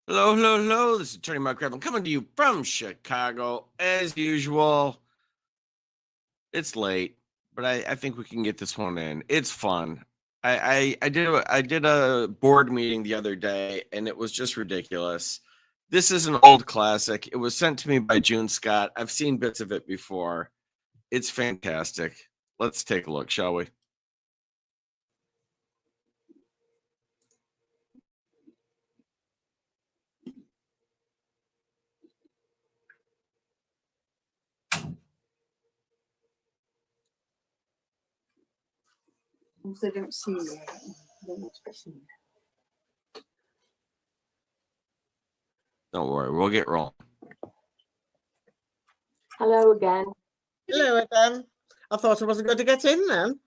Hello, hello, hello. This is Attorney Mark Revlin coming to you from Chicago. As usual, it's late, but I think we can get this one in. It's fun. I did a board meeting the other day, and it was just ridiculous. This is an old classic. It was sent to me by June Scott. I've seen bits of it before. It's fantastic. Let's take a look, shall we? They don't see you. They're not expressing you. Don't worry, we'll get rolling. Hello again. Hello again. I thought I wasn't going to get in then.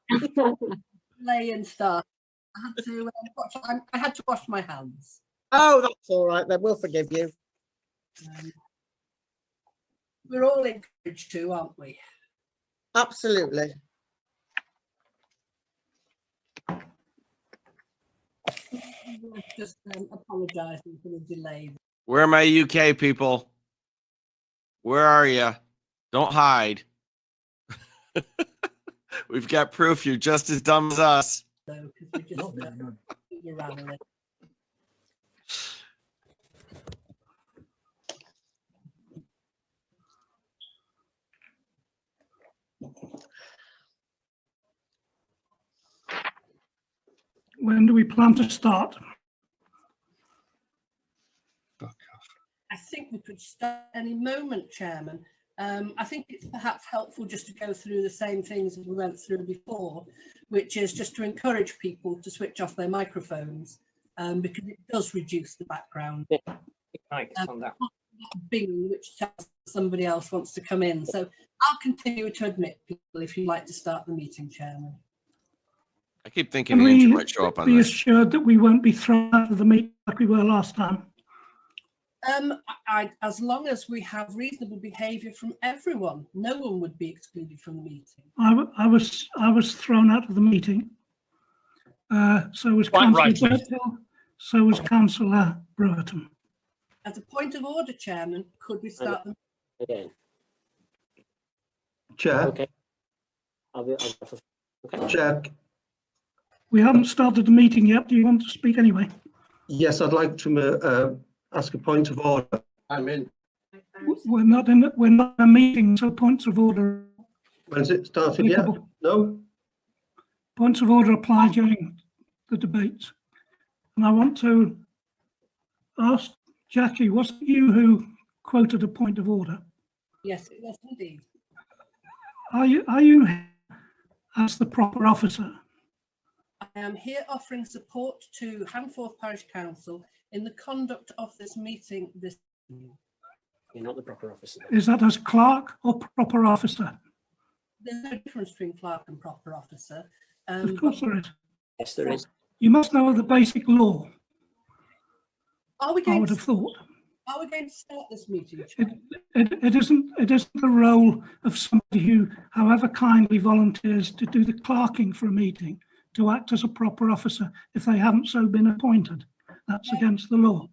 Play and stuff. I had to wash my hands. Oh, that's all right then. We'll forgive you. We're all encouraged to, aren't we? Absolutely. Just apologising for the delay. Where are my UK people? Where are you? Don't hide. We've got proof you're just as dumb as us. So, we just around a little. When do we plan to start? I think we could start any moment, Chairman. I think it's perhaps helpful just to go through the same things as we went through before, which is just to encourage people to switch off their microphones, because it does reduce the background. Bing, which tells somebody else wants to come in. So I'll continue to admit people if you'd like to start the meeting, Chairman. I keep thinking Andrew might show up on be this. assured that we won't be thrown out of the meeting like we were last time. As long as we have reasonable behaviour from everyone, no one would be excluded from the meeting. I was thrown out of the meeting. So was Councillor Birkhill, so was Councillor Brewerton. As a point of order, Chairman, could we start the Again. Chair. Okay. Okay. Chair. We haven't started the meeting yet. Do you want to speak anyway? Yes, I'd like to ask a point of order. I'm in. We're not in a meeting, so points of order. When's it started yet? No? Points of order apply during the debates. And I want to ask Jackie, was it you who quoted a point of order? Yes, it was indeed. Are you as the proper officer? I am here offering support to Handforth Parish Council in the conduct of this meeting. You're not the proper officer. Is that as clerk or proper officer? There's no difference between clerk and proper officer. Of course there is. Yes, there is. You must know the basic law. Are we I going would to, have thought. are we going to start this meeting? It isn't the role of somebody who, however kindly volunteers to do the clerking for a meeting, to act as a proper officer if they haven't so been appointed. That's against the law.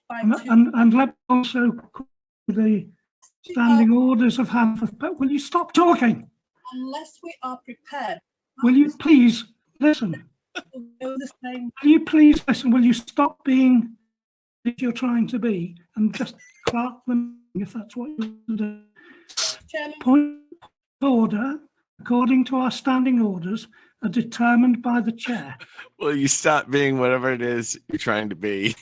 And let me also call the standing orders of Handforth. But will you stop talking? Unless we are prepared. Will you please listen? Will you please listen? Will you stop being that you're trying to be and just clerk them if that's what you do? Chairman. Point of order, according to our standing orders, are determined by the chair. Will you stop being whatever it is you're trying to be?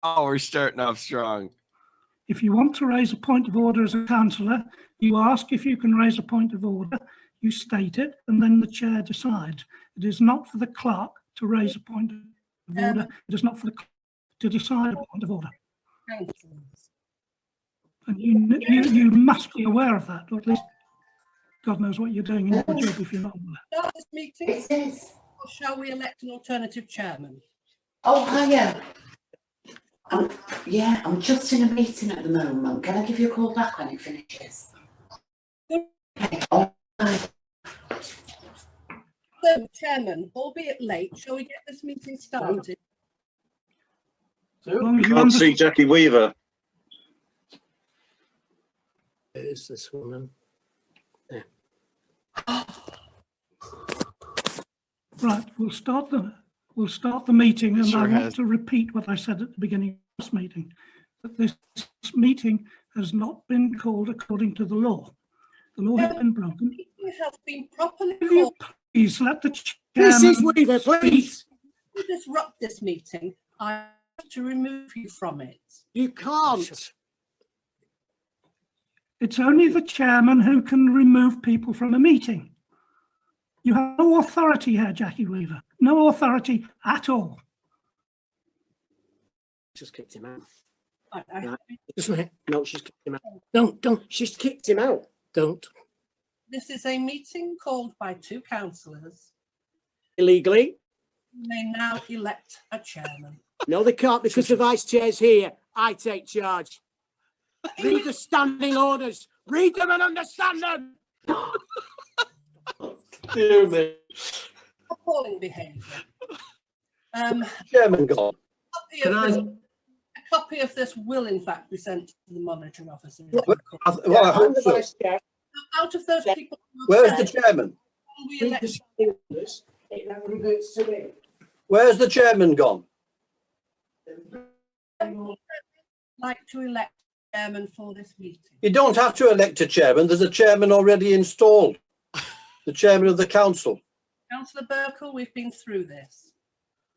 Oh, we're starting off strong. If you want to raise a point of order as a councillor, you ask if you can raise a point of order, you state it, and then the chair decides. It is not for the clerk to raise a point of order. It is not for the clerk to decide a point of order. And you must be aware of that, or at least God knows what you're doing in your job if you're not aware. Start this meeting, It is. or shall we elect an alternative chairman? Oh, hiya. Yeah, I'm just in a meeting at the moment. Can I give you a call back when it finishes? Okay. Oh, bye. So, Chairman, albeit late, shall we get this meeting started? As long as you Can't see understand. Jackie Weaver. Who's this woman? Right, we'll start the meeting, and Sure I want has. to repeat what I said at the beginning of this meeting. That this meeting has not been called according to the law. The law has been broken. Meeting has been properly Will you called. please let the Mrs. chairman Weaver, speak? please. To disrupt this meeting, I have to remove you from it. You can't. It's only the chairman who can remove people from a meeting. You have no authority here, Jackie Weaver. No authority at all. Just kicked him out. I Right. Isn't it? No, she's kicked him out. Don't. She's kicked him out. Don't. This is a meeting called by two councillors. Illegally. They now elect a chairman. No, they can't because the vice chair's here. I take charge. Read the standing orders. Read them and understand them. Dear me. Appalling behaviour. Chairman gone. A copy of this will in fact be sent to the monitoring officer. Well, I hope so. Out of those people. who Where's said, the chairman? we Read elect- the standing orders. It now reverts to me. Where's the chairman gone? like to elect a chairman for this meeting. You don't have to elect a chairman. There's a chairman already installed. The chairman of the council. Councillor Burkle, we've been through this.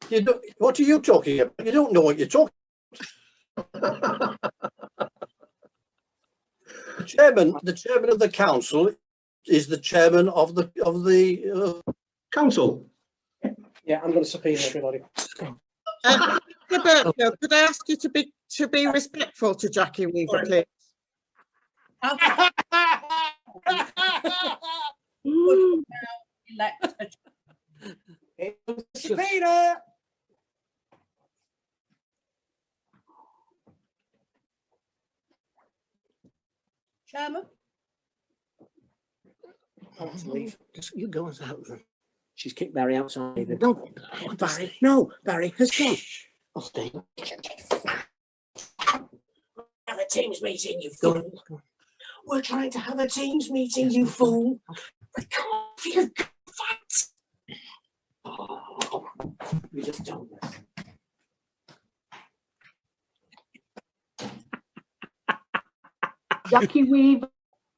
You don't, what are you talking about? You don't know what you're talking about. The chairman of the council is the chairman of the council. Yeah, I'm going to subpoena everybody. Mr. Burkhill, could I ask you to be respectful to Jackie Weaver, please? Would now elect a Subpoena. chairman. I want to leave. Just you go and out then. She's kicked Barry outside. No, Barry. No, Barry has gone. I'll stay. Have a Teams meeting, you fool. We're trying to have a Teams meeting, you fool. We can't feel facts. Oh, we just don't. Jackie Weaver,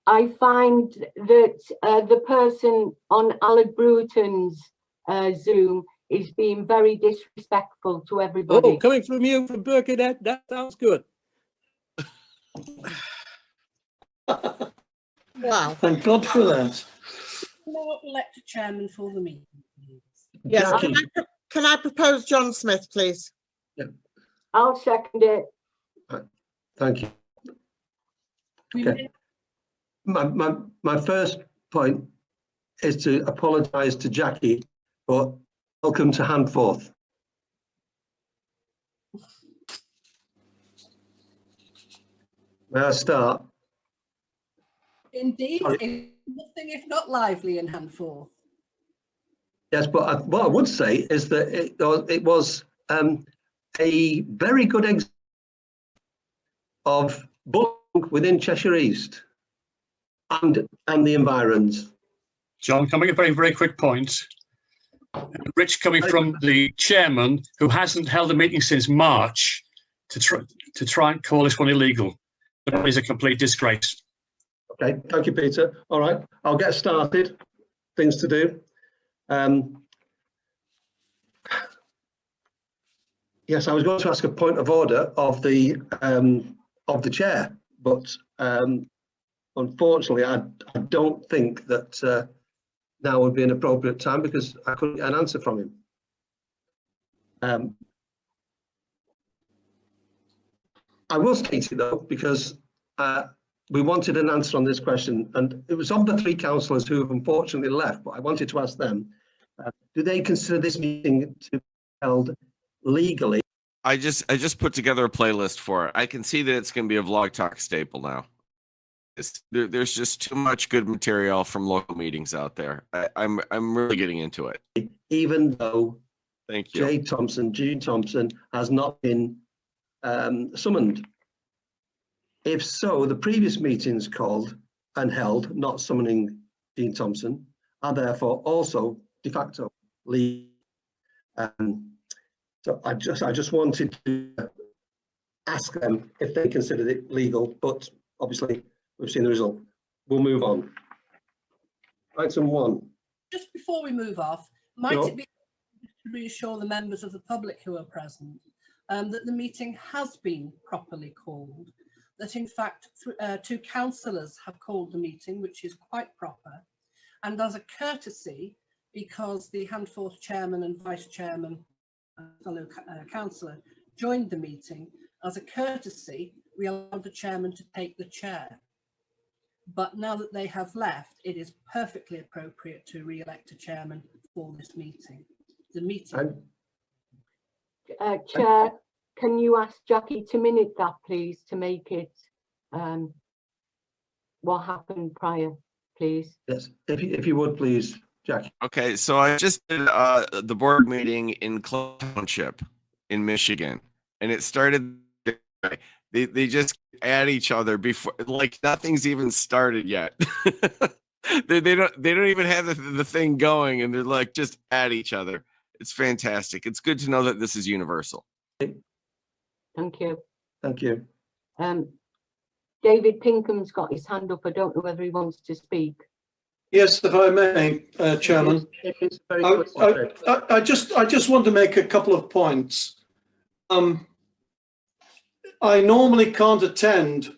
I find that the person on Alec Bruton's Zoom is being very disrespectful to everybody. Oh, coming from you, from Birkenhead, that sounds good. Wow. Thank God for that. Now elect a chairman for the meeting, please. Yes, Jackie. can I propose John Smith, please? I'll second it. Thank you. We Okay. My first point is to apologise to Jackie, but welcome to Handforth. May I start? Indeed, Sorry. it's nothing if not lively in Handforth. Yes, but what I would say is that it was a very good example of bullying within Cheshire East and the environs. John, can I make a very, very quick point? Rich coming from the chairman who hasn't held a meeting since March to try and call this one illegal. That is a complete disgrace. Okay, thank you, Peter. All right, I'll get started. Things to do. Yes, I was going to ask a point of order of the chair, but unfortunately, I don't think that now would be an appropriate time because I couldn't get an answer from him. I will state it though, because we wanted an answer on this question, and it was of the three councillors who have unfortunately left, but I wanted to ask them, do they consider this meeting to be held legally? I just put together a playlist for it. I can see that it's going to be a Vlog Talk staple now. There's just too much good material from local meetings out there. I'm really getting into it. Even though Thank you. Gene Thompson has not been summoned? If so, the previous meetings called and held, not summoning Dean Thompson, are therefore also de facto legal. So I just wanted to ask them if they considered it legal, but obviously we've seen the result. We'll move on. Item 1. Just before we move off, might Sure. it be to reassure the members of the public who are present that the meeting has been properly called, that in fact 2 councillors have called the meeting, which is quite proper, and as a courtesy, because the Handforth chairman and vice chairman, fellow councillor, joined the meeting, as a courtesy, we allowed the chairman to take the chair. But now that they have left, it is perfectly appropriate to re-elect a chairman for this meeting. The meeting. Chair, can you ask Jackie to minute that, please, to make it what happened prior, please? Yes, if you would please, Jackie. Okay, so I just did the board meeting in Cloud Township in Michigan, and it started. They just at each other before, like nothing's even started yet. they don't even have the thing going, and they're like just at each other. It's fantastic. It's good to know that this is universal. Thank you. Thank you. David Pinkham's got his hand up. I don't know whether he wants to speak. Yes, if I may, Chairman. I just want to make a couple of points. I normally can't attend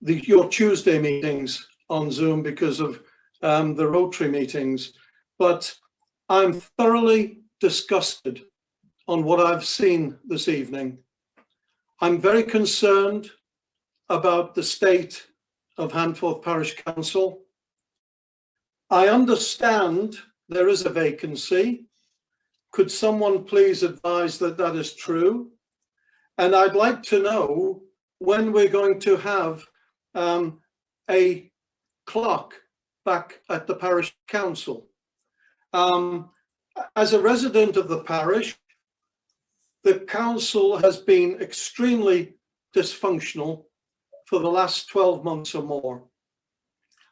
your Tuesday meetings on Zoom because of the Rotary meetings, but I'm thoroughly disgusted on what I've seen this evening. I'm very concerned about the state of Handforth Parish Council. I understand there is a vacancy. Could someone please advise that that is true? And I'd like to know when we're going to have a clerk back at the parish council. As a resident of the parish, the council has been extremely dysfunctional for the last 12 months or more.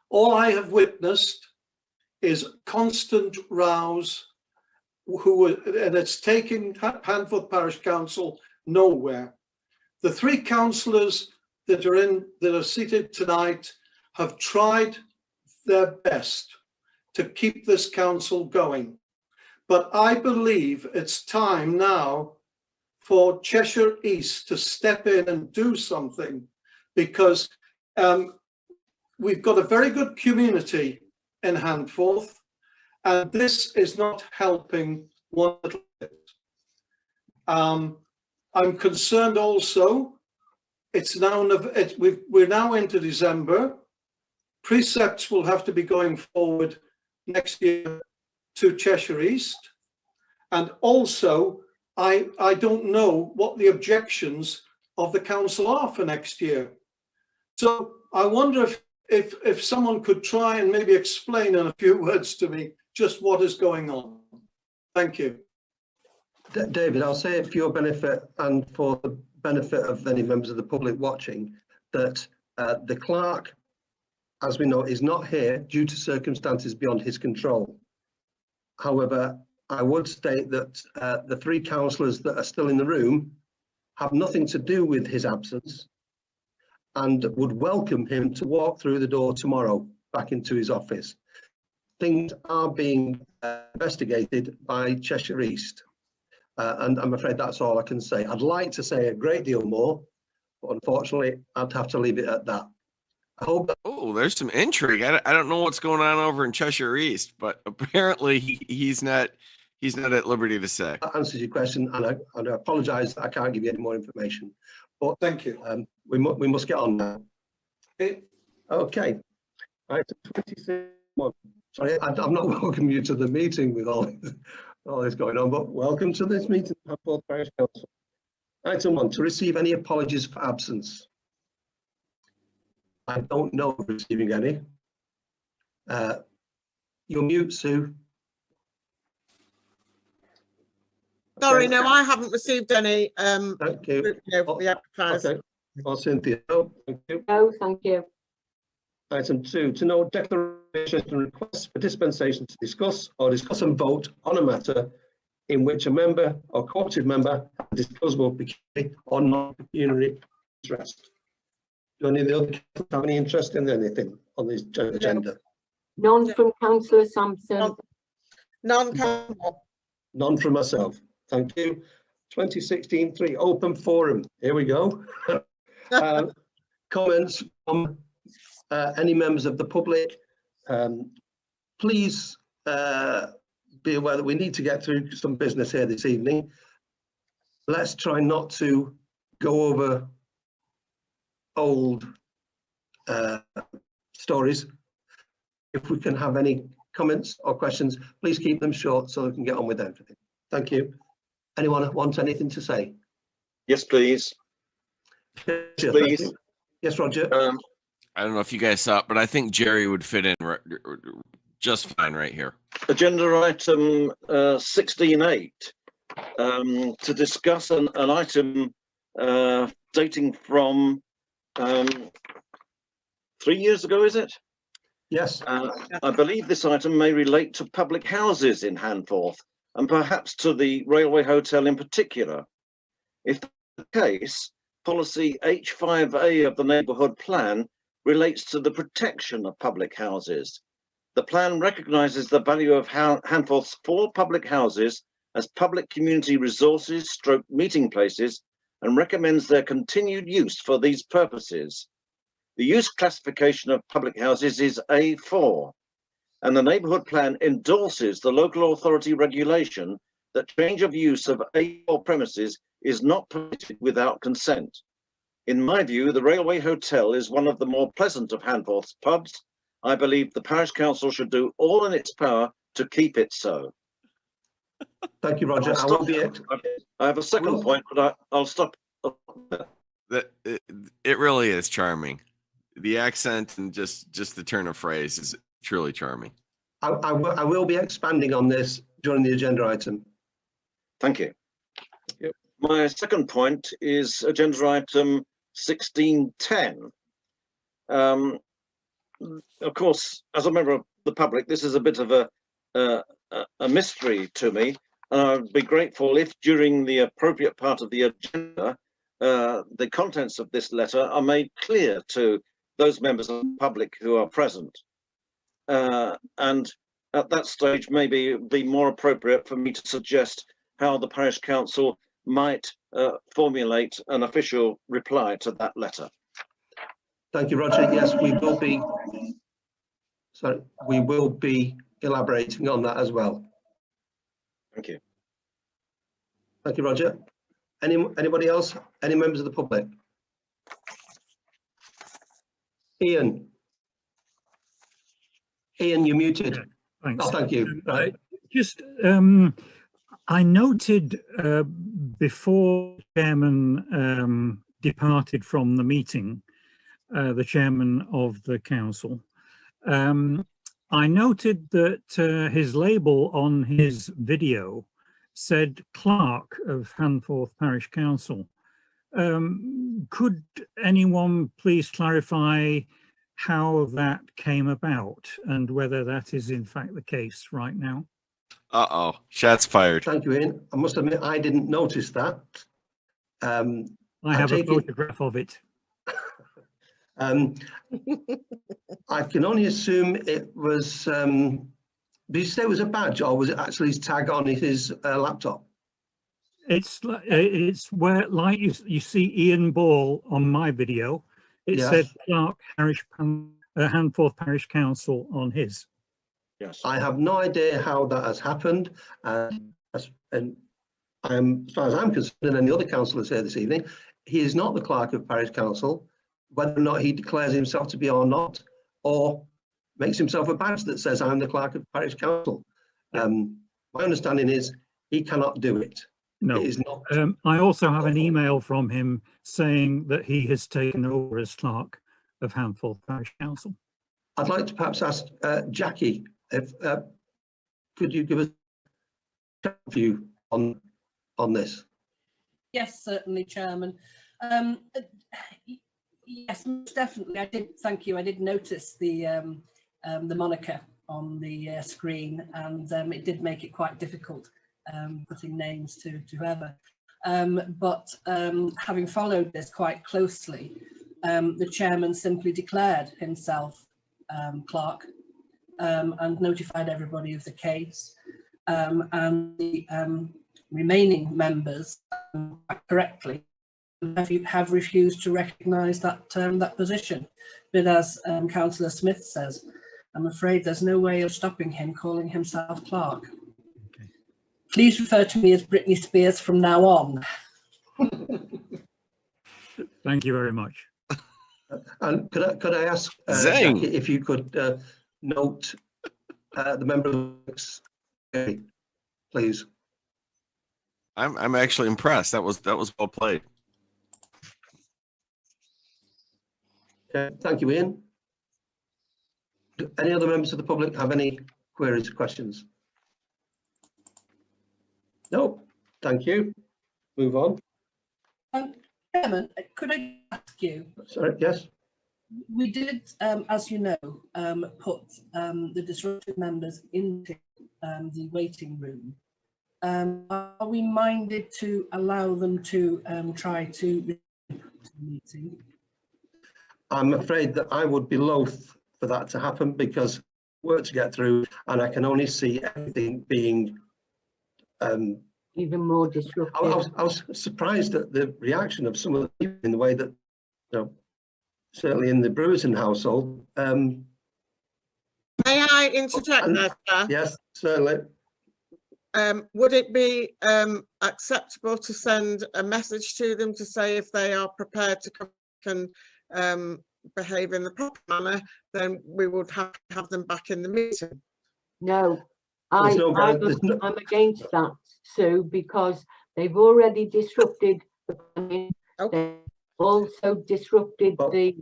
All I have witnessed is constant rows, and it's taking Handforth Parish Council nowhere. The 3 councillors that are seated tonight have tried their best to keep this council going. But I believe it's time now for Cheshire East to step in and do something, because we've got a very good community in Handforth, and this is not helping one little bit. I'm concerned also, we're now into December. Precepts will have to be going forward next year to Cheshire East. And also, I don't know what the objections of the council are for next year. So I wonder if someone could try and maybe explain in a few words to me just what is going on. Thank you. David, I'll say it for your benefit and for the benefit of any members of the public watching, that the clerk, as we know, is not here due to circumstances beyond his control. However, I would state that the 3 councillors that are still in the room have nothing to do with his absence and would welcome him to walk through the door tomorrow back into his office. Things are being investigated by Cheshire East. And I'm afraid that's all I can say. I'd like to say a great deal more, but unfortunately, I'd have to leave it at that. I hope that. Oh, there's some intrigue. I don't know what's going on over in Cheshire East, but apparently he's not at liberty to say. That answers your question, and I apologise that I can't give you any more information. But thank you. We must get on now. Okay. Right, 26. Sorry, I'm not welcoming you to the meeting with all this going on, but welcome to this meeting of Handforth Parish Council. Item 1, to receive any apologies for absence. I don't know of receiving any. You're mute, Sue. Sorry, Okay. no, I haven't received any. Thank you. We advertised. Okay. Or Cynthia. No, thank you. No, thank you. Item 2, to know declarations and requests for dispensation to discuss and vote on a matter in which a member or cooperative member has a disposable pecuniary or non-pecuniary interest. Do any of the other councillors have any interest in anything on this agenda? None from councillor Sampson. None, councillor. None from myself. Thank you. 2016-3 open forum. Here we go. Comments from any members of the public. Please be aware that we need to get through some business here this evening. Let's try not to go over old stories. If we can have any comments or questions, please keep them short so we can get on with everything. Thank you. Anyone want anything to say? Yes, please. Please. Yes, Roger. I don't know if you guys saw it, but I think Jerry would fit in just fine right here. Agenda item 16.8 to discuss an item dating from 3 years ago, is it? Yes. I believe this item may relate to public houses in Handforth and perhaps to the Railway Hotel in particular. If the case, policy H5A of the neighbourhood plan relates to the protection of public houses. The plan recognises the value of Handforth's 4 public houses as public community resources / meeting places and recommends their continued use for these purposes. The use classification of public houses is A4, and the neighbourhood plan endorses the local authority regulation that change of use of A4 premises is not permitted without consent. In my view, the Railway Hotel is one of the more pleasant of Handforth's pubs. I believe the parish council should do all in its power to keep it so. Thank you, Roger. I will be. I have a second point, but I'll stop. It really is charming. The accent and just the turn of phrase is truly charming. I will be expanding on this during the agenda item. Thank you. My second point is agenda item 16.10. Of course, as a member of the public, this is a bit of a mystery to me, and I'd be grateful if during the appropriate part of the agenda, the contents of this letter are made clear to those members of the public who are present. And at that stage, maybe it would be more appropriate for me to suggest how the parish council might formulate an official reply to that letter. Thank you, Roger. Yes, we will be. So we will be elaborating on that as well. Thank you. Thank you, Roger. Anybody else? Any members of the public? Ian. Ian, you're muted. Thanks. Oh, thank you. Right. Just, I noted before the chairman departed from the meeting, the chairman of the council, I noted that his label on his video said clerk of Handforth Parish Council. Could anyone please clarify how that came about and whether that is in fact the case right now? Uh-oh, shots fired. Thank you, Ian. I must admit, I didn't notice that. I have a photograph of it. I can only assume it was, did you say it was a badge or was it actually his tag on his laptop? It's where, like you see Ian Ball on my video, it Yes. said Clark Handforth Parish Council on his. Yes. I have no idea how that has happened. And I am, as far as I'm concerned, and any other councillors here this evening, he is not the clerk of parish council, whether or not he declares himself to be or not, or makes himself a badge that says I'm the clerk of parish council. My understanding is he cannot do it. No, it is not. I also have an email from him saying that he has taken over as clerk of Handforth Parish Council. I'd like to perhaps ask Jackie, if could you give us a view on on this? Yes, certainly, Chairman. Yes, most definitely. I did. Thank you. I did notice the moniker on the screen, and it did make it quite difficult putting names to whoever. But having followed this quite closely, the chairman simply declared himself clerk and notified everybody of the case, and the remaining members correctly have refused to recognise that that position. But as Councillor Smith says, I'm afraid there's no way of stopping him calling himself clerk. Okay. Please refer to me as Britney Spears from now on. Thank you very much. And could I ask, Zing. Jackie, if you could note the members, please. I'm actually impressed. That was well played. Okay, thank you, Ian. Do any other members of the public have any queries, questions? No, thank you. Move on. Chairman, could I ask you? Sorry, yes. We did, as you know, put the disruptive members into the waiting room. Are we minded to allow them to try to meeting? I'm afraid that I would be loath for that to happen because work to get through, and I can only see everything being even more disruptive. I was surprised at the reaction of some of the people in the way that, you know, certainly in the Brewerton household. May I interject there, Chair? Yes, certainly. Would it be acceptable to send a message to them to say if they are prepared to come and behave in the proper manner, then we would have to have them back in the meeting? No, I'm against that, Sue, because they've already disrupted the planning. They've also disrupted the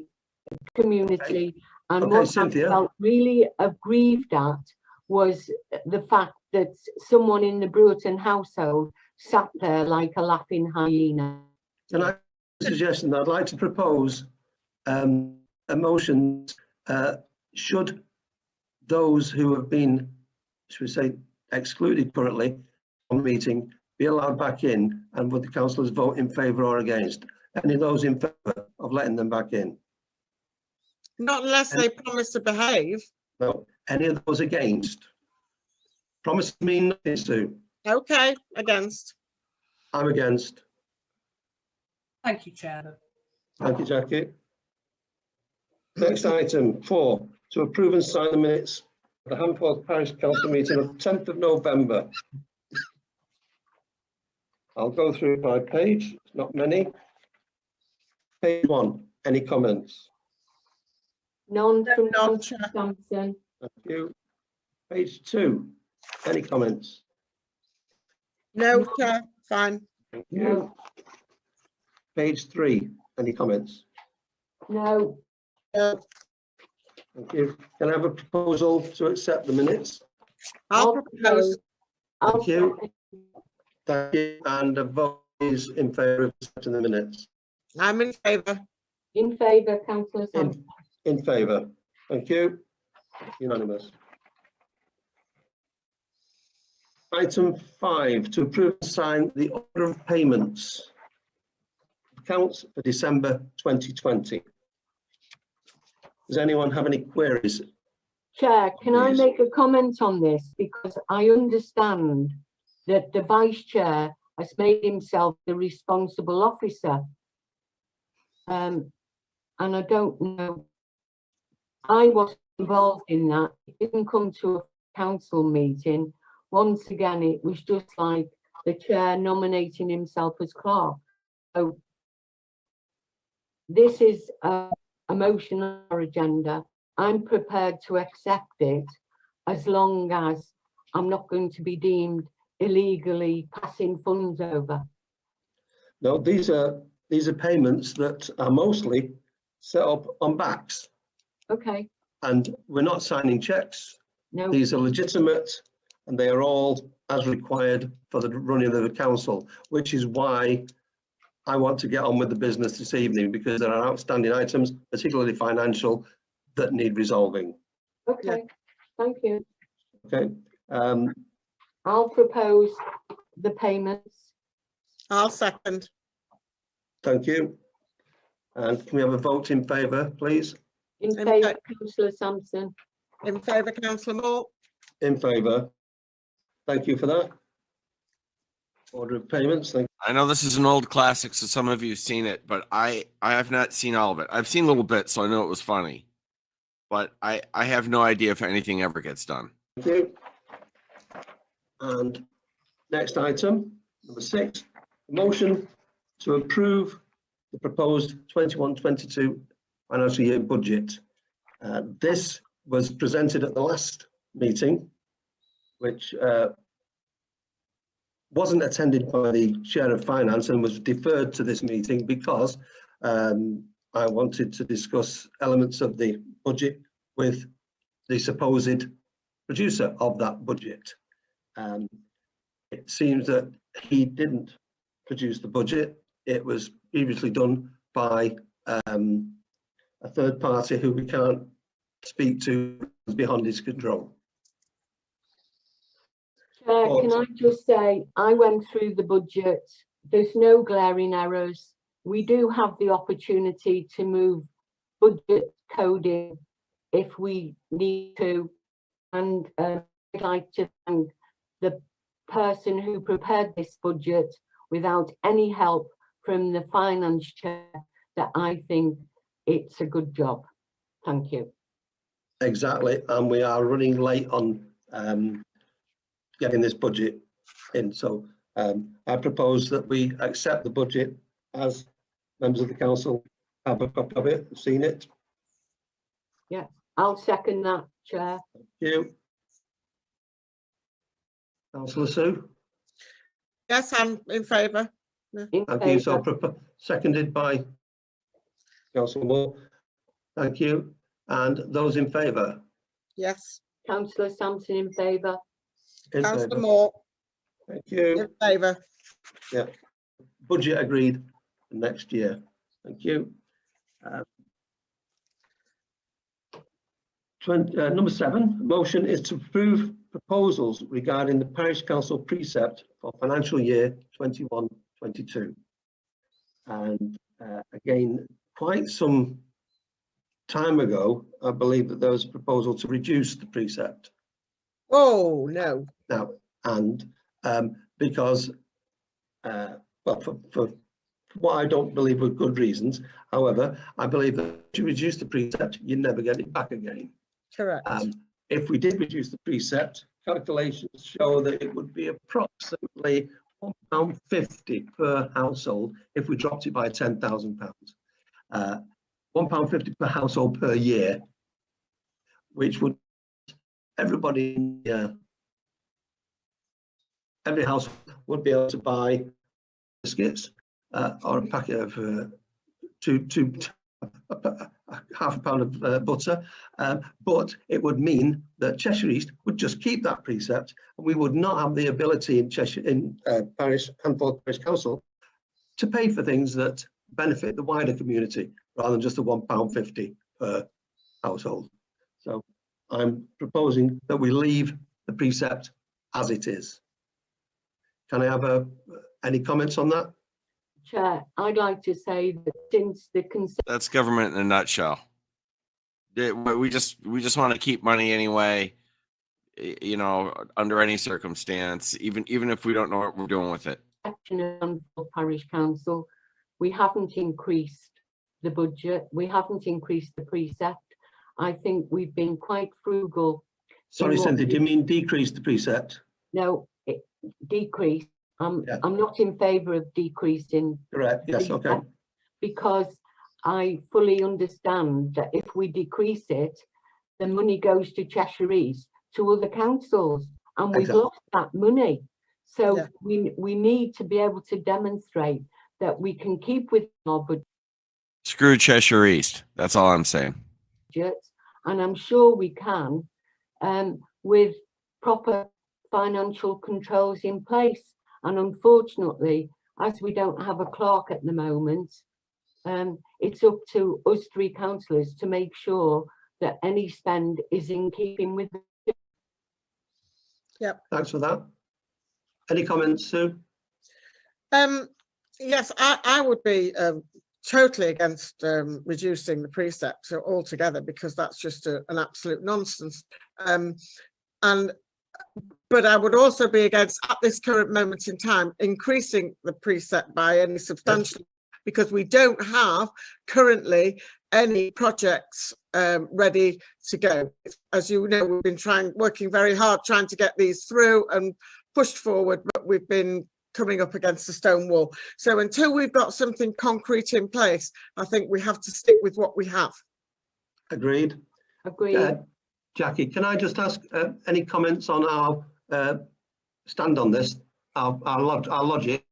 community. And what I felt really aggrieved at was the fact that someone in the Brewerton household sat there like a laughing hyena. Can I make a suggestion? I'd like to propose a motion, should those who have been, should we say, excluded currently from the meeting be allowed back in, and would the councillors vote in favour or against? Any of those in favour of letting them back in? Not unless they promise to behave. No. Any of those against? Promise me nothing, Sue. Okay, against. I'm against. Thank you, Chairman. Thank you, Jackie. Next item 4, to approve and sign the minutes of the Handforth Parish Council meeting of 10th of November. I'll go through it by page, not many. Page 1, any comments? None from Councillor Thompson. Thank you. Page 2, any comments? No, Chair, fine. Thank you. Page 3, any comments? No. Thank you. Can I have a proposal to accept the minutes? I'll propose. Thank you. Thank you. And a vote is in favour of accepting the minutes. I'm in favour. In favour, Councillor Thompson. In favour. Thank you. Unanimous. Item 5, to approve and sign the order of payments. Accounts for December 2020. Does anyone have any queries? Chair, can I make a comment on this? Because I understand that the Vice Chair has made himself the responsible officer. And I don't know, I wasn't involved in that. It didn't come to a council meeting. Once again, it was just like the chair nominating himself as clerk. So this is a motion on our agenda. I'm prepared to accept it as long as I'm not going to be deemed illegally passing funds over. No, these are payments that are mostly set up on backs. Okay. And we're not signing checks. No. These are legitimate, and they are all as required for the running of the council, which is why I want to get on with the business this evening, because there are outstanding items, particularly financial, that need resolving. Okay, thank you. Okay. I'll propose the payments. I'll second. Thank you. And can we have a vote in favour, please? In In favour, fa- councillor Sampson. In favour, councillor Moore. In favour. Thank you for that. Order of payments. Thank I know this is an old classic, so some of you have seen it, but I have not seen all of it. I've seen little bits, so I know it was funny. But I have no idea if anything ever gets done. you. And next item, number 6, motion to approve the proposed 21-22 financial year budget. This was presented at the last meeting, which wasn't attended by the Chair of Finance and was deferred to this meeting because I wanted to discuss elements of the budget with the supposed producer of that budget. It seems that he didn't produce the budget. It was previously done by a third party who we can't speak to beyond his control. Chair, can I just say, I went through the budget. There's no glaring errors. We do have the opportunity to move budget coding if we need to. And I'd like to thank the person who prepared this budget without any help from the finance chair, that I think it's a good job. Thank you. Exactly, and we are running late on getting this budget in. So I propose that we accept the budget as members of the council have a copy of it, seen it. Yeah, I'll second that, Chair. Thank you. Councillor Sue? Yes, I'm in favour. In Thank you. So favour. seconded by Councillor Moore. Thank you. And those in favour? Yes. Councillor Sampson in favour. In Councillor favour. Moore. Thank you. In favour. Yeah. Budget agreed for next year. Thank you. Number 7, motion is to approve proposals regarding the parish council precept for financial year 21-22. And again, quite some time ago, I believe that there was a proposal to reduce the precept. Oh, no. Now, and because, well, for what I don't believe were good reasons, however, I believe that if you reduce the precept, you never get it back again. Correct. If we did reduce the precept, calculations show that it would be approximately £1.50 per household if we dropped it by £10,000. £1.50 per household per year, which would everybody, every household would be able to buy biscuits or a packet of half a pound of butter, but it would mean that Cheshire East would just keep that precept, and we would not have the ability in Cheshire, in Handforth Parish Council, to pay for things that benefit the wider community rather than just the £1.50 per household. So I'm proposing that we leave the precept as it is. Can I have any comments on that? Chair, I'd like to say that since the consent. That's government in a nutshell. We just want to keep money anyway, you know, under any circumstance, even if we don't know what we're doing with it. Handforth Parish Council, we haven't increased the budget. We haven't increased the precept. I think we've been quite frugal. Sorry, Cynthia, do you mean decrease the precept? No, decrease. I'm not in favour of decreasing. Correct. Yes. Okay. Because I fully understand that if we decrease it, the money goes to Cheshire East, to other councils, and we've lost that money. So we need to be able to demonstrate that we can keep with our budget. Screw Cheshire East. That's all I'm saying. And I'm sure we can, with proper financial controls in place. And unfortunately, as we don't have a clerk at the moment, it's up to us three councillors to make sure that any spend is in keeping with. Yep. Thanks for that. Any comments, Sue? Yes, I would be totally against reducing the precepts altogether, because that's just an absolute nonsense. But I would also be against, at this current moment in time, increasing the precept by any substantial, because we don't have currently any projects ready to go. As you know, we've been working very hard trying to get these through and pushed forward, but we've been coming up against a stone wall. So until we've got something concrete in place, I think we have to stick with what we have. Agreed. Agreed. Jackie, can I just ask any comments on our stand on this, our logic?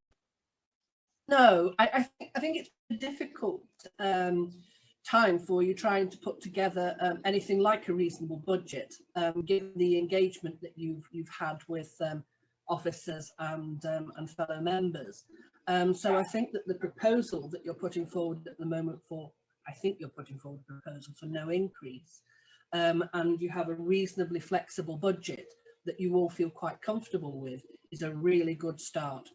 No, I think it's a difficult time for you trying to put together anything like a reasonable budget, given the engagement that you've had with officers and fellow members. So I think that the proposal that you're putting forward at the moment you're putting forward a proposal for no increase, and you have a reasonably flexible budget that you all feel quite comfortable with, is a really good start.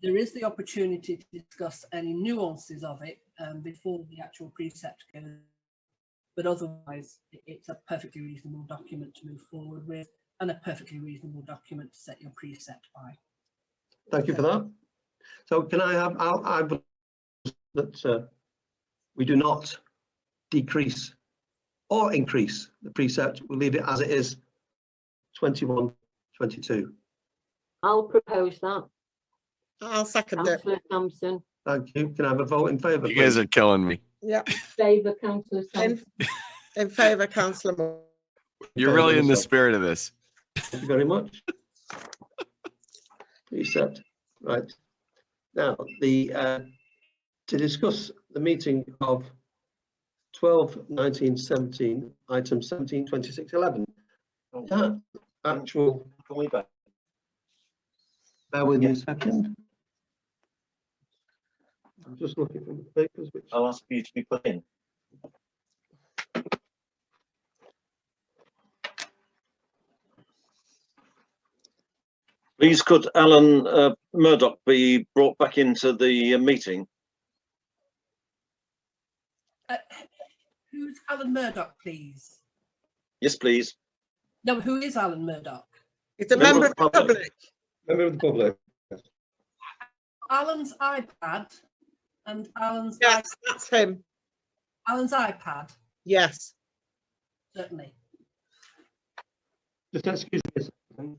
There is the opportunity to discuss any nuances of it before the actual precept goes, but otherwise it's a perfectly reasonable document to move forward with, and a perfectly reasonable document to set your precept by. Thank you for that. So can I have, I would that we do not decrease or increase the precept, we'll leave it as it is, 21-22. I'll propose that. I'll second Councillor it. Sampson. Thank you. Can I have a vote in favour? You guys are killing me. Yeah. Favour, Councillor Sampson. In favour, Councillor Moore. You're really in the spirit of this. Thank you very much. Precept. Right. Now, to discuss the meeting of 12/19/17, item 17/26/11. That actual. Can we back? Bear with me a second. I'm just looking for the papers. Which I'll ask you to be put in. Please, could Alan Murdoch be brought back into the meeting? Who's Alan Murdoch, please? Yes, please. No, who is Alan Murdoch? He's a member of the public. Member of the public. Alan's iPad and Alan's Yes, that's him. Alan's iPad. Yes. Certainly. Just excuse me.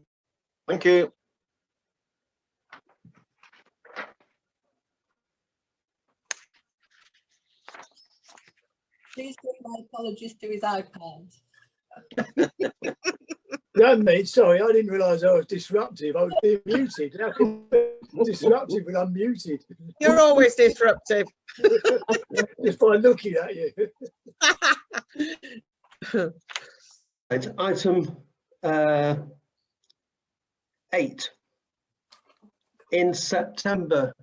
Thank you. Please give my apologies to his iPad. No, mate, sorry, I didn't realise I was disruptive. I was being muted. How can I be disruptive when I'm muted? You're always disruptive. Just by looking at you. Right, item 8. In September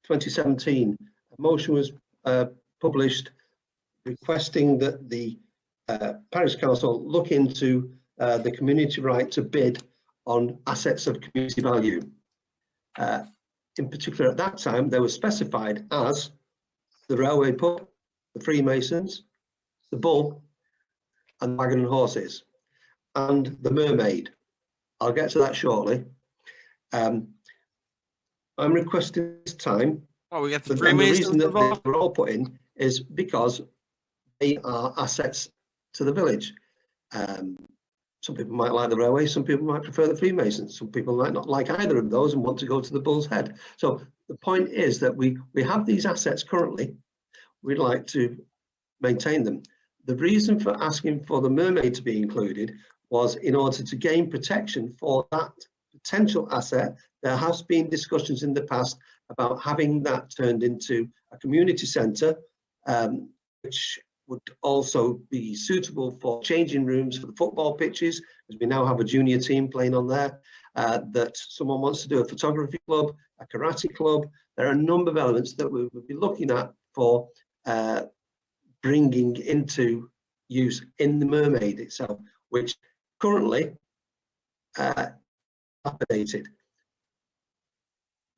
2017, a motion was published requesting that the Parish Council look into the community right to bid on assets of community value. In particular, at that time, they were specified as the railway pub, the Freemasons, the Bull, and Wagon and Horses, and the Mermaid. I'll get to that shortly. I'm requesting this time. Oh, we got the The Freemasons reason that involved? they were all put in is because they are assets to the village. Some people might like the railway, some people might prefer the Freemasons, some people might not like either of those and want to go to the Bull's Head. So the point is that we have these assets currently, we'd like to maintain them. The reason for asking for the Mermaid to be included was in order to gain protection for that potential asset. There has been discussions in the past about having that turned into a community centre, which would also be suitable for changing rooms for the football pitches, because we now have a junior team playing on there, that someone wants to do a photography club, a karate club. There are a number of elements that we will be looking at for bringing into use in the Mermaid itself, which currently dilapidated.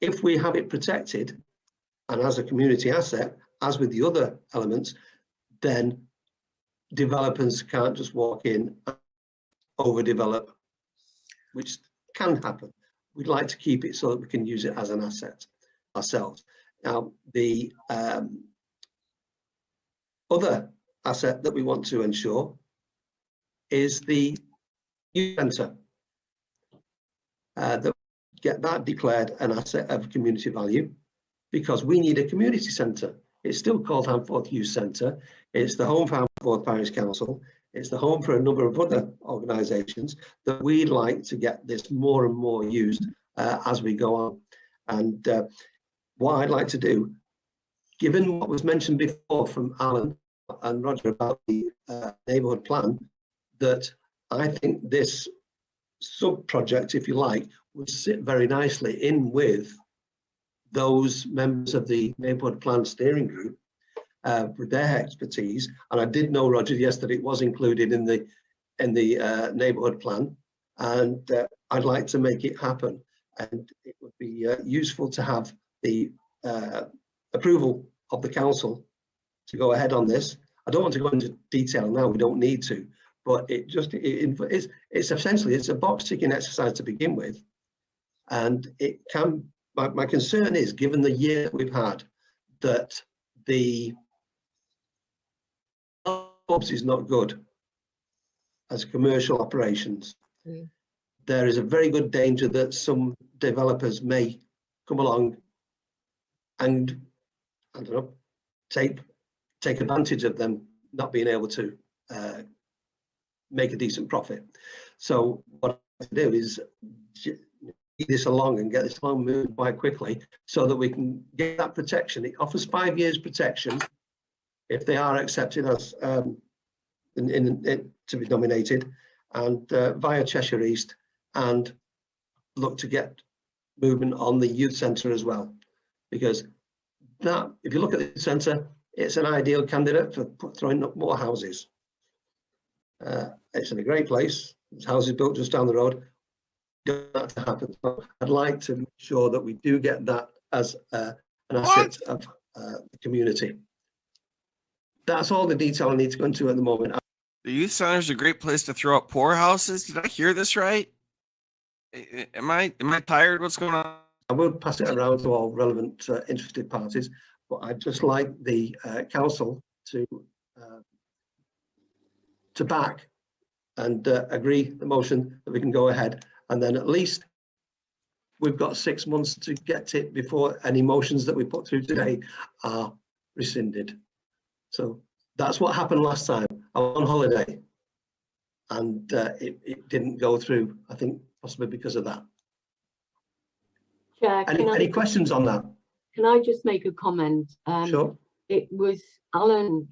If we have it protected and as a community asset, as with the other elements, then developers can't just walk in and overdevelop, which can happen. We'd like to keep it so that we can use it as an asset ourselves. Now, the other asset that we want to ensure is the youth centre. That get that declared an asset of community value, because we need a community centre. It's still called Handforth Youth Centre. It's the home for Handforth Parish Council. It's the home for a number of other organisations that we'd like to get this more and more used as we go on. And what I'd like to do, given what was mentioned before from Alan and Roger about the neighbourhood plan, that I think this sub-project, if you like, would sit very nicely in with those members of the neighbourhood plan steering group with their expertise. And I did know, Roger, yes, that it was included in the neighbourhood plan, and I'd like to make it happen. And it would be useful to have the approval of the council to go ahead on this. I don't want to go into detail now, we don't need to, but it's essentially, it's a box ticking exercise to begin with. And it can, my concern is, given the year that we've had, that the pubs is not good as commercial operations. Mm. There is a very good danger that some developers may come along and, I don't know, take advantage of them not being able to make a decent profit. So what I have to do is this along and get this along moving quite quickly so that we can get that protection. It offers 5 years protection if they are accepted as to be nominated, and via Cheshire East, and look to get movement on the youth centre as well, because that, if you look at the centre, it's an ideal candidate for throwing up more houses. It's in a great place. There's houses built just down the road. Don't want that to happen. So I'd like to make sure that we do get that as an asset of the community. That's all the detail I need to go into at the moment. The youth center is a great place to throw up poor houses. Did I hear this right? Am I tired? What's going on? I will pass it around to all relevant interested parties, but I'd just like the council to back and agree the motion that we can go ahead, and then at least we've got 6 months to get it before any motions that we put through today are rescinded. So that's what happened last time. I was on holiday and it didn't go through, I think possibly because of that. Chair, any questions on that? Can I just make a comment? Sure. It was Alan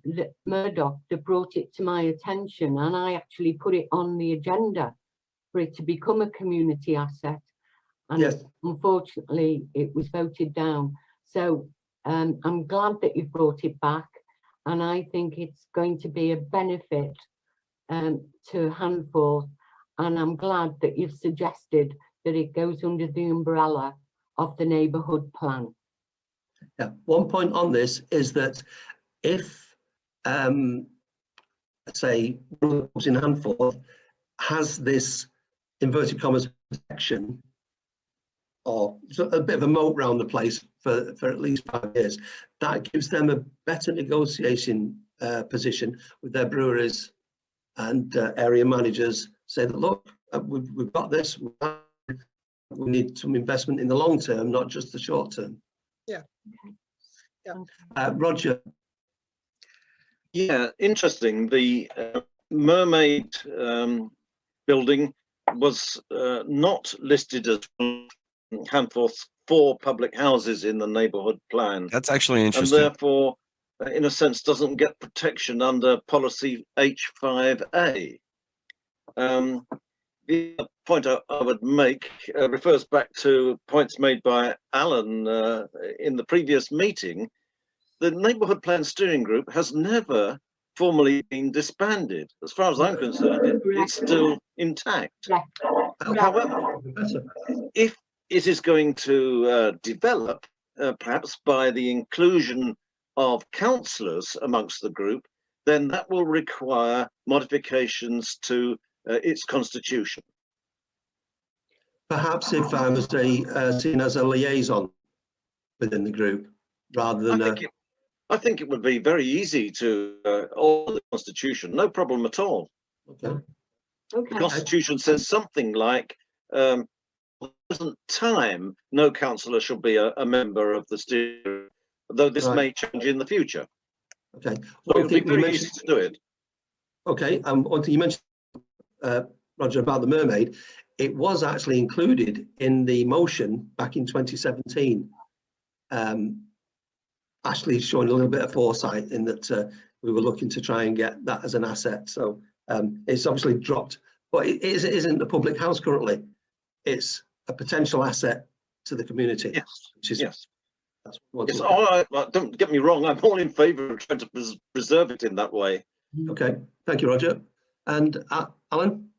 Murdoch that brought it to my attention, and I actually put it on the agenda for it to become a community asset. And yes, unfortunately, it was voted down. So I'm glad that you've brought it back, and I think it's going to be a benefit to Handforth. And I'm glad that you've suggested that it goes under the umbrella of the neighbourhood plan. Yeah, one point on this is that if, say, one of the pubs in Handforth has this inverted commas protection, or a bit of a moat around the place for at least 5 years, that gives them a better negotiation position with their breweries and area managers. Say that, look, we've got this, we need some investment in the long term, not just the short term. Yeah. Roger. Yeah, interesting. The Mermaid building was not listed as Handforth's 4 public houses in the neighbourhood plan. That's actually interesting. And therefore, in a sense, doesn't get protection under policy H5A. The other point I would make refers back to points made by Alan in the previous meeting. The Neighbourhood Plan Steering Group has never formally been disbanded. As far as I'm concerned, it's still intact. However, if it is going to develop, perhaps by the inclusion of councillors amongst the group, then that will require modifications to its constitution. Perhaps if I was seen as a liaison within the group, rather than I think it would be very easy to alter the constitution, no problem at all. Okay. The constitution says something like, at the present time, no councillor shall be a member of the steering group, though this may change in the future. Okay. So it would be very easy to do it. Okay. One thing you mentioned, Roger, about the mermaid, it was actually included in the motion back in 2017. Actually showing a little bit of foresight in that we were looking to try and get that as an asset. So it's obviously dropped, but it isn't a public house currently. It's a potential asset to the community. Yes. Which is, yes. That's what Yes. Oh, don't get me wrong. I'm all in favour of trying to preserve it in that way. Okay. Thank you, Roger. And Alan?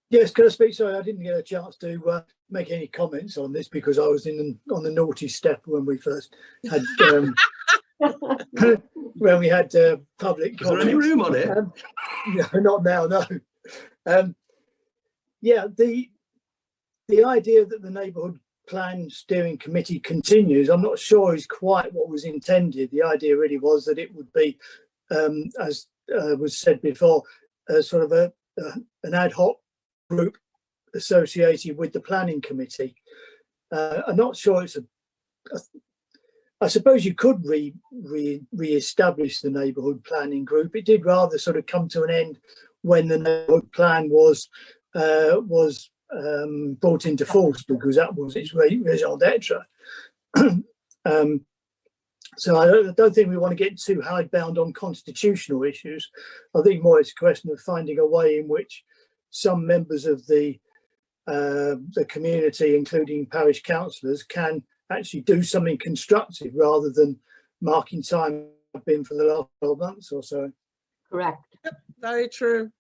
Yes, can I speak? Sorry, I didn't get a chance to make any comments on this because I was on the naughty step when we first had when we had public comments. Is there any room on it? No, not now, no. Yeah, the idea that the Neighbourhood Plan Steering Committee continues, I'm not sure is quite what was intended. The idea really was that it would be, as was said before, sort of an ad hoc group associated with the planning committee. I'm not sure it's I suppose you could re-establish the neighbourhood planning group. It did rather sort of come to an end when the neighbourhood plan was brought into force, because that was its raison d'etre. So I don't think we want to get too hidebound on constitutional issues. I think more it's a question of finding a way in which some members of the community, including parish councillors, can actually do something constructive rather than marking time been for the last 12 months or so. Correct. Yep, very true.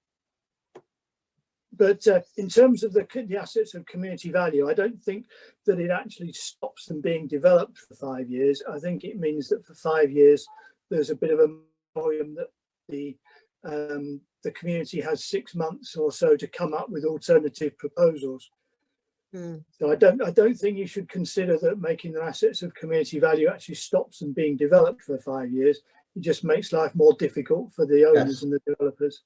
But in terms of the assets of community value, I don't think that it actually stops them being developed for 5 years. I think it means that for 5 years, there's a bit of a moratorium that the community has 6 months or so to come up with alternative proposals. So I don't think you should consider that making the assets of community value actually stops them being developed for 5 years. It just makes life more difficult for the owners and the developers.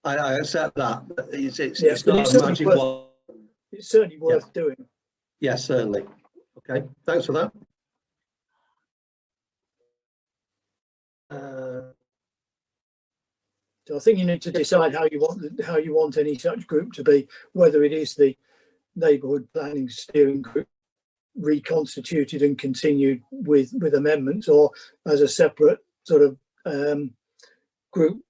I accept that. It's not a magic wand. It's certainly worth doing. Yes, certainly. Okay, thanks for that. So I think you need to decide how you want any such group to be, whether it is the Neighbourhood Planning Steering Group reconstituted and continued with amendments, or as a separate sort of group,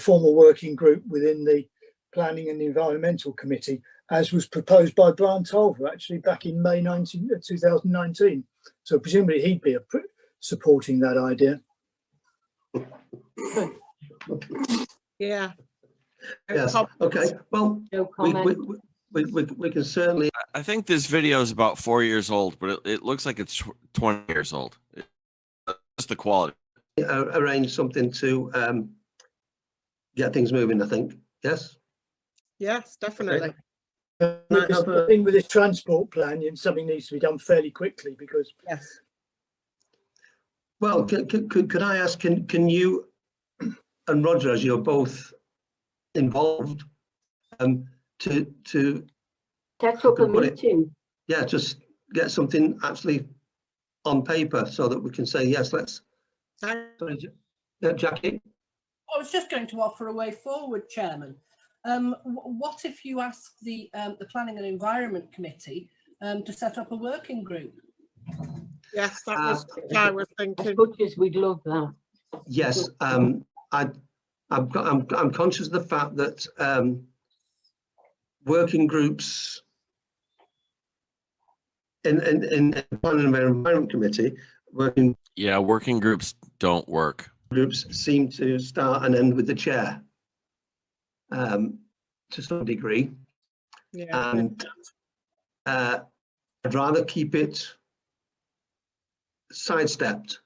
formal working group within the Planning and Environmental Committee, as was proposed by Brian Tolver actually back in May 2019. So presumably he'd be supporting that idea. Yeah. Yes. Okay. Well, we can certainly. I think this video is about 4 years old, but it looks like it's 20 years old. Just the quality. Arrange something to get things moving, I think. Yes. Yes, definitely. The thing with this transport plan, something needs to be done fairly quickly because. Yes. Well, could I ask? Can you and Roger, as you're both involved, to set up a meeting? Yeah, just get something actually on paper so that we can say yes. Let's. Sorry, Jackie. I was just going to offer a way forward, Chairman. What if you ask the Planning and Environment Committee to set up a working group? Yes, that was what I was thinking. As much as we'd love that. Yes, I'm conscious of the fact that working groups in the Planning and Environment Committee, working groups don't work. groups seem to start and end with the chair to some degree. Yeah. And I'd rather keep it sidestepped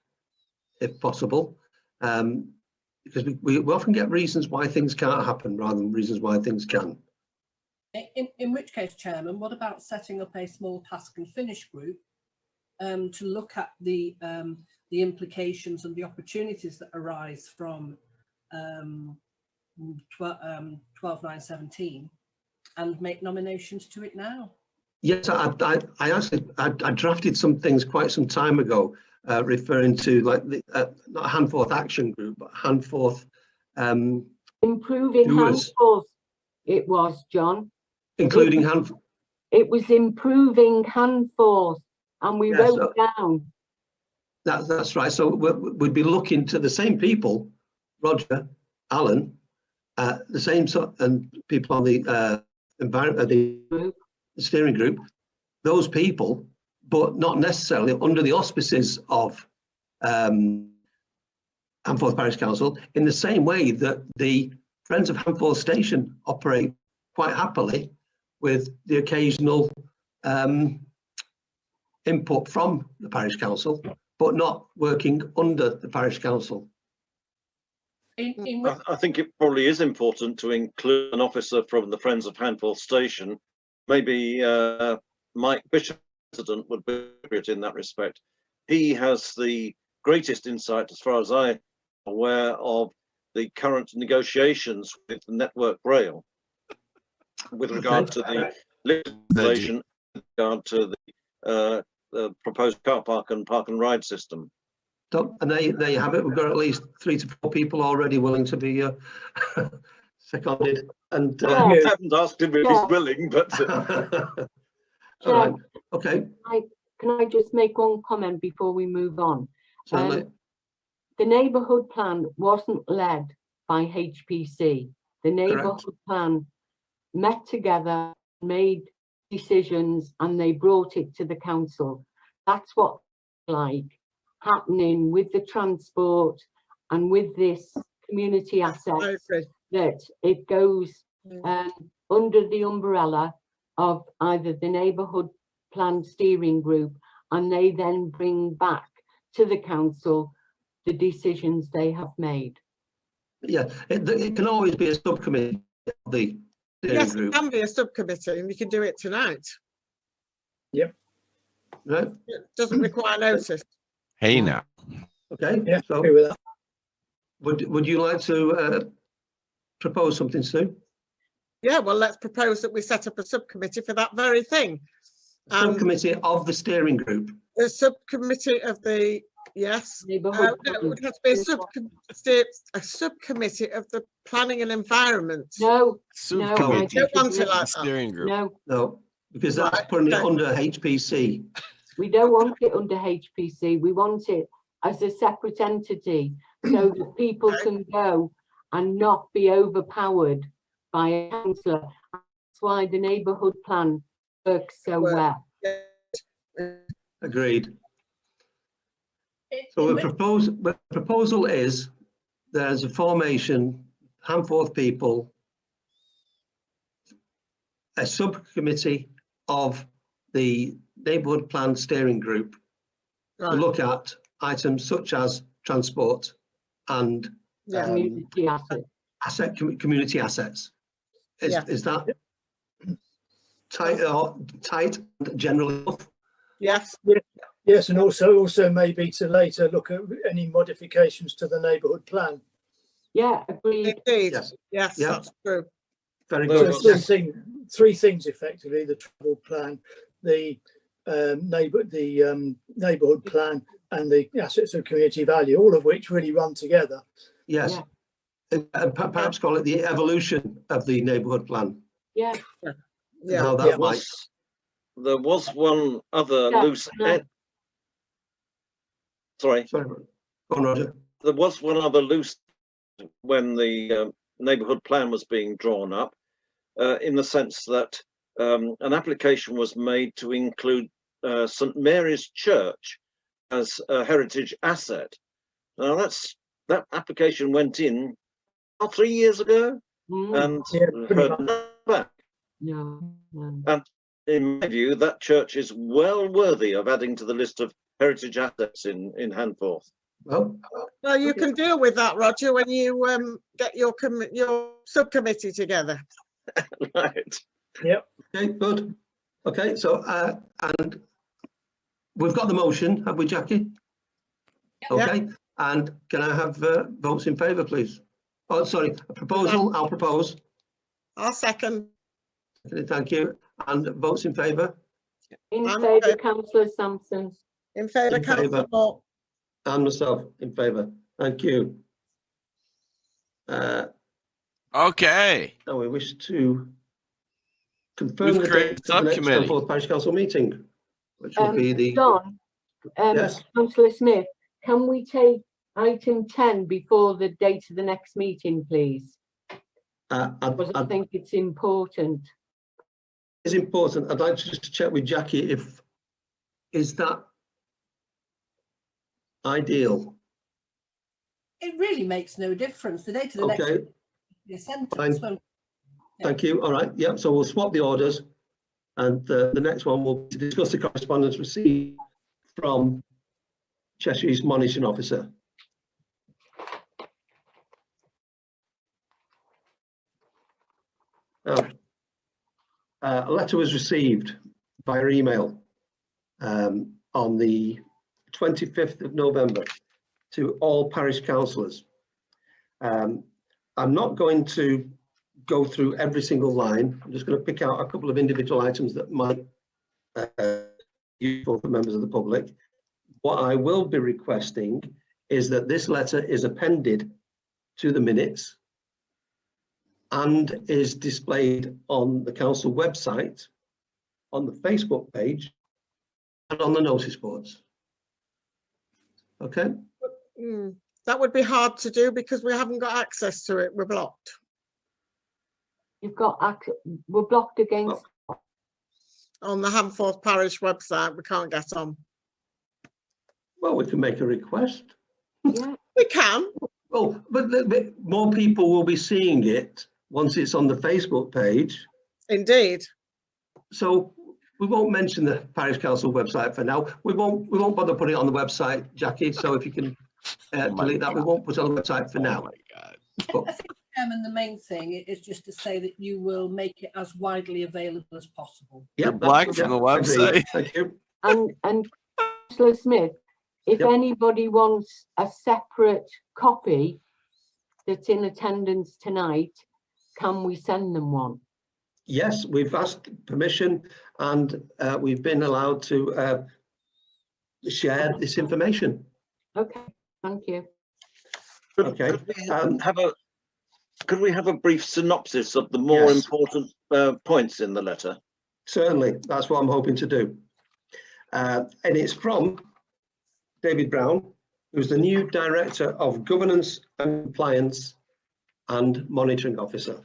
if possible, because we often get reasons why things can't happen rather than reasons why things can. In which case, Chairman, what about setting up a small task and finish group to look at the implications and the opportunities that arise from 12/9/17 and make nominations to it now? Yes, I drafted some things quite some time ago, referring to like the not Handforth Action Group, but Handforth Improving doers, Handforth, it was, John. including Handforth. It was improving Handforth, and we wrote it down. That's right. So we'd be looking to the same people, Roger, Alan, the same sort, and people on the environment, the steering group, those people, but not necessarily under the auspices of Handforth Parish Council, in the same way that the Friends of Handforth Station operate quite happily with the occasional input from the Parish Council, but not working under the Parish Council. I think it probably is important to include an officer from the Friends of Handforth Station. Maybe Mike Bishop, President, would be appropriate in that respect. He has the greatest insight, as far as I'm aware, of the current negotiations with the Network Rail with regard to the legislation, with regard to the proposed car park and ride system. And there you have it. We've got at least 3 to 4 people already willing to be seconded. And I haven't asked him if he's willing, but all right. Okay. Can I just make one comment before we move on? Certainly. The neighbourhood plan wasn't led by HPC. The neighbourhood plan met together, made decisions, and they brought it to the council. That's what like happening with the transport and with this community asset, that it goes under the umbrella of either the neighbourhood plan steering group, and they then bring back to the council the decisions they have made. Yeah, it can always be a subcommittee of the steering group. It can be a subcommittee, and we can do it tonight. Yep. Right. It doesn't require notice. Hey now. Okay. Yeah, so agree with that. Would you like to propose something, Sue? Yeah, well, let's propose that we set up a subcommittee for that very thing. Subcommittee of the steering group. A subcommittee of the, yes. No, it would have to be a subcommittee of the planning and environment. No, Subcommittee. I don't want it like that. Steering group. No, because that's putting it under HPC. We don't want it under HPC. We want it as a separate entity so that people can go and not be overpowered by a councillor. That's why the neighbourhood plan works so well. Agreed. So the proposal is there's a formation, Handforth people, a subcommittee of the neighbourhood plan steering group to look at items such as transport and community assets. Is that tight and general enough? Yes. Yes, and also maybe to later look at any modifications to the neighbourhood plan. Yeah, agreed. Indeed. Yes, that's true. Very good. So three things effectively: the travel plan, the neighbourhood plan, and the assets of community value, all of which really run together. Yes, and perhaps call it the evolution of the neighbourhood plan. Yeah. How that might. There was one other loose end. Sorry. Go on, Roger. There was one other loose when the neighbourhood plan was being drawn up. in the sense that an application was made to include St Mary's Church as a heritage asset. Now that application went in about 3 years ago, and heard nothing back. And in my view, that church is well worthy of adding to the list of heritage assets in Handforth. Well, you can deal with that, Roger, when you get your subcommittee together. Right. Yep. Okay, good. Okay, so and we've got the motion, have we, Jackie? Okay, and can I have votes in favour, please? Oh, sorry, a proposal. I'll propose. I'll second. Thank you. And votes in favour? In favour, Councillor Sampson. In favour, Councillor Moore. And myself in favour. Thank you. Okay. Now we wish to confirm the date of the next Handforth Parish Council meeting, which will be the... John, yes. Councillor Smith, can we take item 10 before the date of the next meeting, please? Because I think it's important. It's important. I'd like to just check with Jackie is that ideal? It really makes no difference. The date of the next be a sentence. Well, Thank you. All right. Yeah. So we'll swap the orders, and the next one will be to discuss the correspondence received from Cheshire's monitoring officer. A letter was received via email on the 25th of November to all parish councillors. I'm not going to go through every single line. I'm just going to pick out a couple of individual items that might be useful for members of the public. What I will be requesting is that this letter is appended to the minutes and is displayed on the council website, on the Facebook page, and on the notice boards. Okay. That would be hard to do because we haven't got access to it. We're blocked. You've got access. We're blocked against. On the Handforth Parish website, we can't get on. Well, we can make a request. Yeah, we can. Well, but more people will be seeing it once it's on the Facebook page. Indeed. So we won't mention the parish council website for now. We won't bother putting it on the website, Jackie. So if you can delete that, we won't put it on the website for now. I think, Chairman, the main thing is just to say that you will make it as widely available as possible. Yeah, black from the website. Thank you. And Councillor Smith, if anybody wants a separate copy that's in attendance tonight, can we send them one? Yes, we've asked permission and we've been allowed to share this information. Okay, thank you. Okay. Could we have a brief synopsis of the more important points in the letter? Certainly, that's what I'm hoping to do. And it's from David Brown, who's the new Director of Governance and Compliance and Monitoring Officer.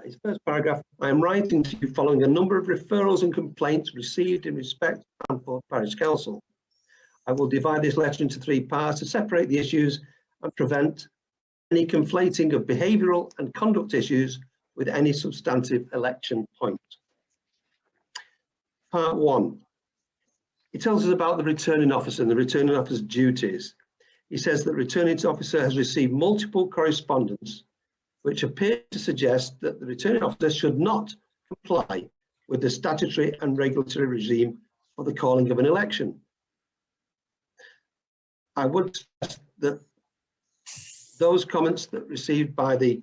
His first paragraph: I am writing to you following a number of referrals and complaints received in respect to Handforth Parish Council. I will divide this letter into 3 parts to separate the issues and prevent any conflating of behavioural and conduct issues with any substantive election point. Part 1. He tells us about the returning officer and the returning officer's duties. He says that the returning officer has received multiple correspondence which appear to suggest that the returning officer should not comply with the statutory and regulatory regime for the calling of an election. I would stress that those comments that received by the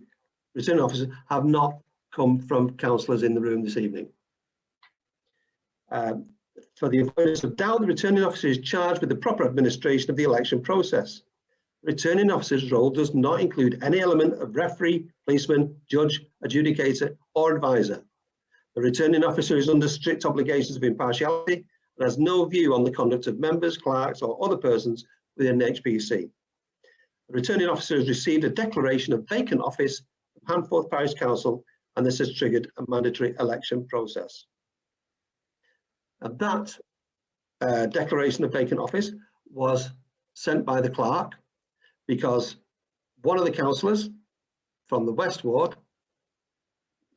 returning officer have not come from councillors in the room this evening. For the avoidance of doubt, the returning officer is charged with the proper administration of the election process. The returning officer's role does not include any element of referee, policeman, judge, adjudicator, or advisor. The returning officer is under strict obligations of impartiality and has no view on the conduct of members, clerks, or other persons within the HPC. The returning officer has received a declaration of vacant office from Handforth Parish Council, and this has triggered a mandatory election process. And that declaration of vacant office was sent by the clerk because one of the councillors from the West Ward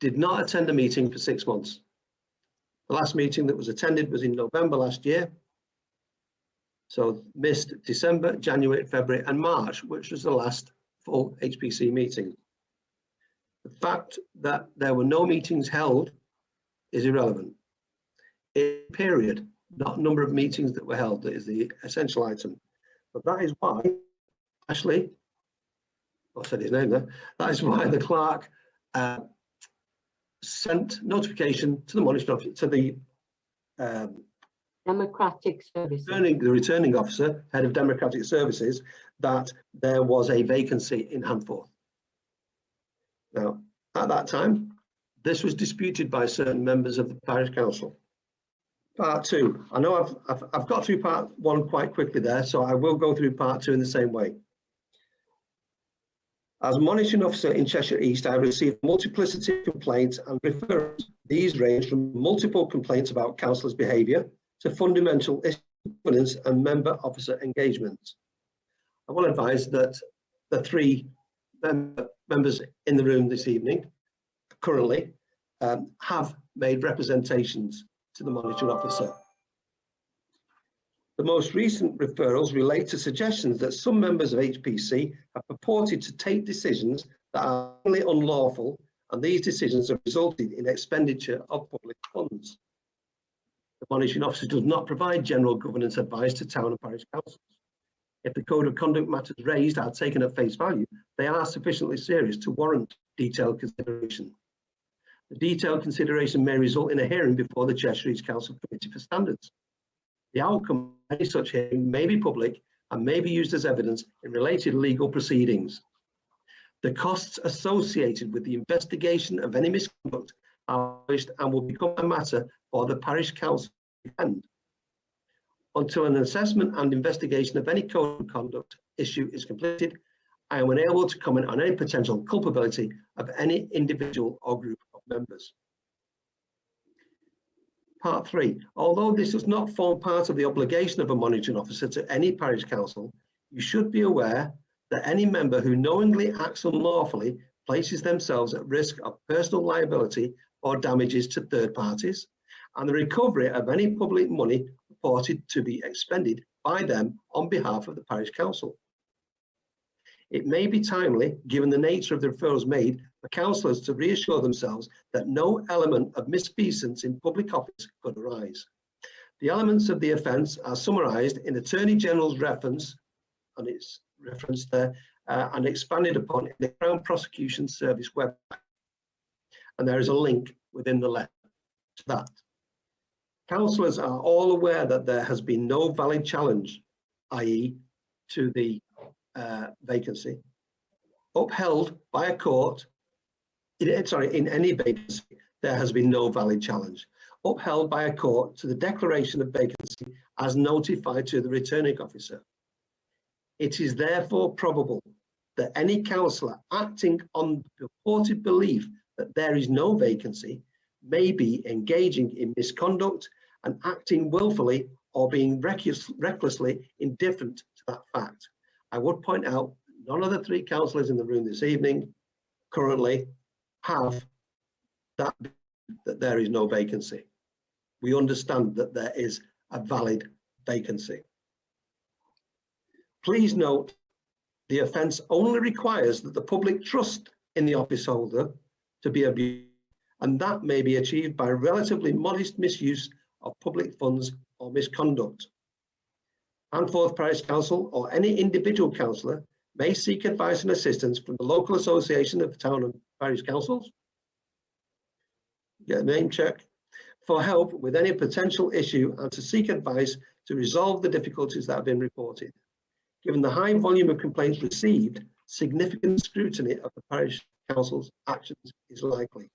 did not attend a meeting for 6 months. The last meeting that was attended was in November last year. So missed December, January, February and March, which was the last full HPC meeting. The fact that there were no meetings held is irrelevant. Period, not number of meetings that were held, that is the essential item. But that is why, Ashley, I said his name there, that is why the clerk sent notification to the monitoring officer, to the Democratic Services, the returning officer, head of Democratic Services, that there was a vacancy in Handforth. Now, at that time, this was disputed by certain members of the parish council. Part two, I know I've got through part one quite quickly there, so I will go through part two in the same way. As monitoring officer in Cheshire East, I have received multiplicity of complaints and referrals. These range from multiple complaints about councillors' behaviour to fundamental governance and member officer engagement. I will advise that the three members in the room this evening currently have made representations to the monitoring officer. The most recent referrals relate to suggestions that some members of HPC have purported to take decisions that are unlawful, and these decisions have resulted in expenditure of public funds. The monitoring officer does not provide general governance advice to town and parish councils. If the code of conduct matters raised are taken at face value, they are sufficiently serious to warrant detailed consideration. The detailed consideration may result in a hearing before the Cheshire East Council Committee for Standards. The outcome of any such hearing may be public and may be used as evidence in related legal proceedings. The costs associated with the investigation of any misconduct are published and will become a matter for the parish council to defend. Until an assessment and investigation of any code of conduct issue is completed, I am unable to comment on any potential culpability of any individual or group of members. Part three, although this does not form part of the obligation of a monitoring officer to any parish council, you should be aware that any member who knowingly acts unlawfully places themselves at risk of personal liability or damages to third parties, and the recovery of any public money purported to be expended by them on behalf of the parish council. It may be timely, given the nature of the referrals made, for councillors to reassure themselves that no element of misfeasance in public office could arise. The elements of the offence are summarised in Attorney General's reference, and it's referenced there, and expanded upon in the Crown Prosecution Service website. And there is a link within the letter to that. Councillors are all aware that there has been no valid challenge, i.e. to the vacancy, upheld by a court. In any vacancy, there has been no valid challenge, upheld by a court to the declaration of vacancy as notified to the returning officer. It is therefore probable that any councillor acting on the purported belief that there is no vacancy may be engaging in misconduct and acting willfully or being recklessly indifferent to that fact. I would point out none of the three councillors in the room this evening currently have that there is no vacancy. We understand that there is a valid vacancy. Please note, the offence only requires that the public trust in the office holder to be abused, and that may be achieved by relatively modest misuse of public funds or misconduct. Handforth Parish Council or any individual councillor may seek advice and assistance from the local association of town and parish councils, get a name check, for help with any potential issue and to seek advice to resolve the difficulties that have been reported. Given the high volume of complaints received, significant scrutiny of the parish council's actions is likely.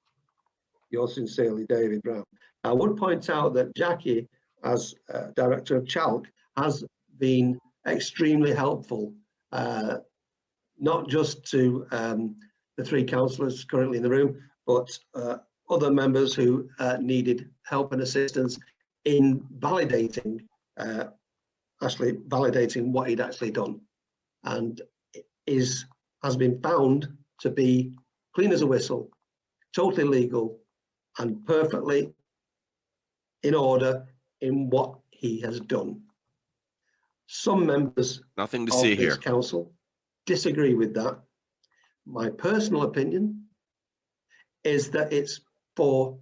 Yours sincerely, David Brown. I would point out that Jackie, as Director of Chalk, has been extremely helpful, not just to the three councillors currently in the room, but other members who needed help and assistance in validating, what he'd actually done, and has been found to be clean as a whistle, totally legal, and perfectly in order in what he has done. Some members Nothing to of see this here. council disagree with that. My personal opinion is that it's for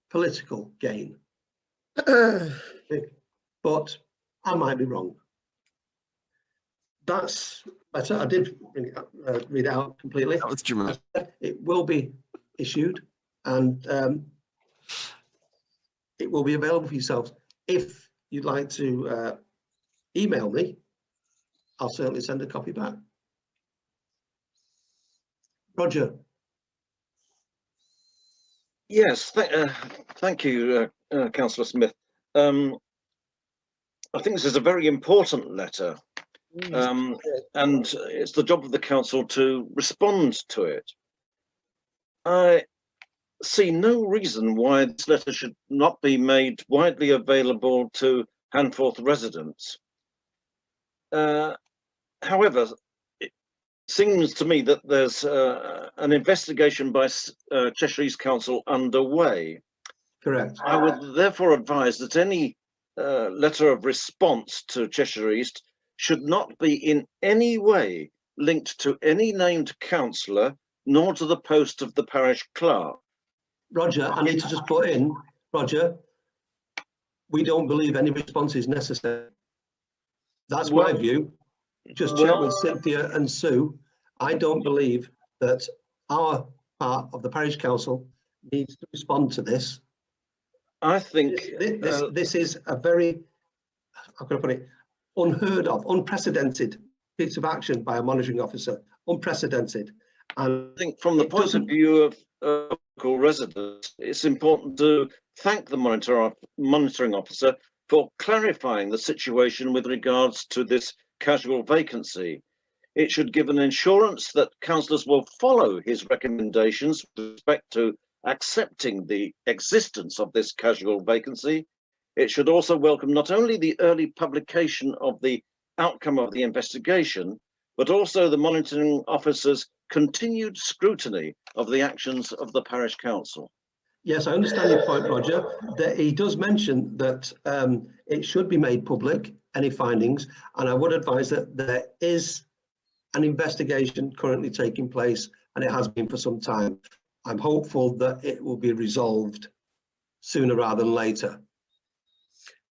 political gain, but I might be wrong. That's, I did read it out completely. That was German. It will be issued, and it will be available for yourselves. If you'd like to email me, I'll certainly send a copy back. Roger. Yes, thank you, Councillor Smith. I think this is a very important letter, and it's the job of the council to respond to it. I see no reason why this letter should not be made widely available to Handforth residents. However, it seems to me that there's an investigation by Cheshire East Council underway. Correct. I would therefore advise that any letter of response to Cheshire East should not be in any way linked to any named councillor, nor to the post of the parish clerk. Roger, I need to just put in, Roger, we don't believe any response is necessary. That's my view. Just check with Cynthia and Sue. I don't believe that our part of the parish council needs to respond to this. I think this is a very, how can I put it, unheard of, unprecedented piece of action by a monitoring officer, unprecedented. And I think from the point of view of local residents, it's important to thank the monitoring officer for clarifying the situation with regards to this casual vacancy. It should give an assurance that councillors will follow his recommendations with respect to accepting the existence of this casual vacancy. It should also welcome not only the early publication of the outcome of the investigation, but also the monitoring officer's continued scrutiny of the actions of the parish council. Yes, I understand your point, Roger, that he does mention that it should be made public, any findings, and I would advise that there is an investigation currently taking place, and it has been for some time. I'm hopeful that it will be resolved sooner rather than later.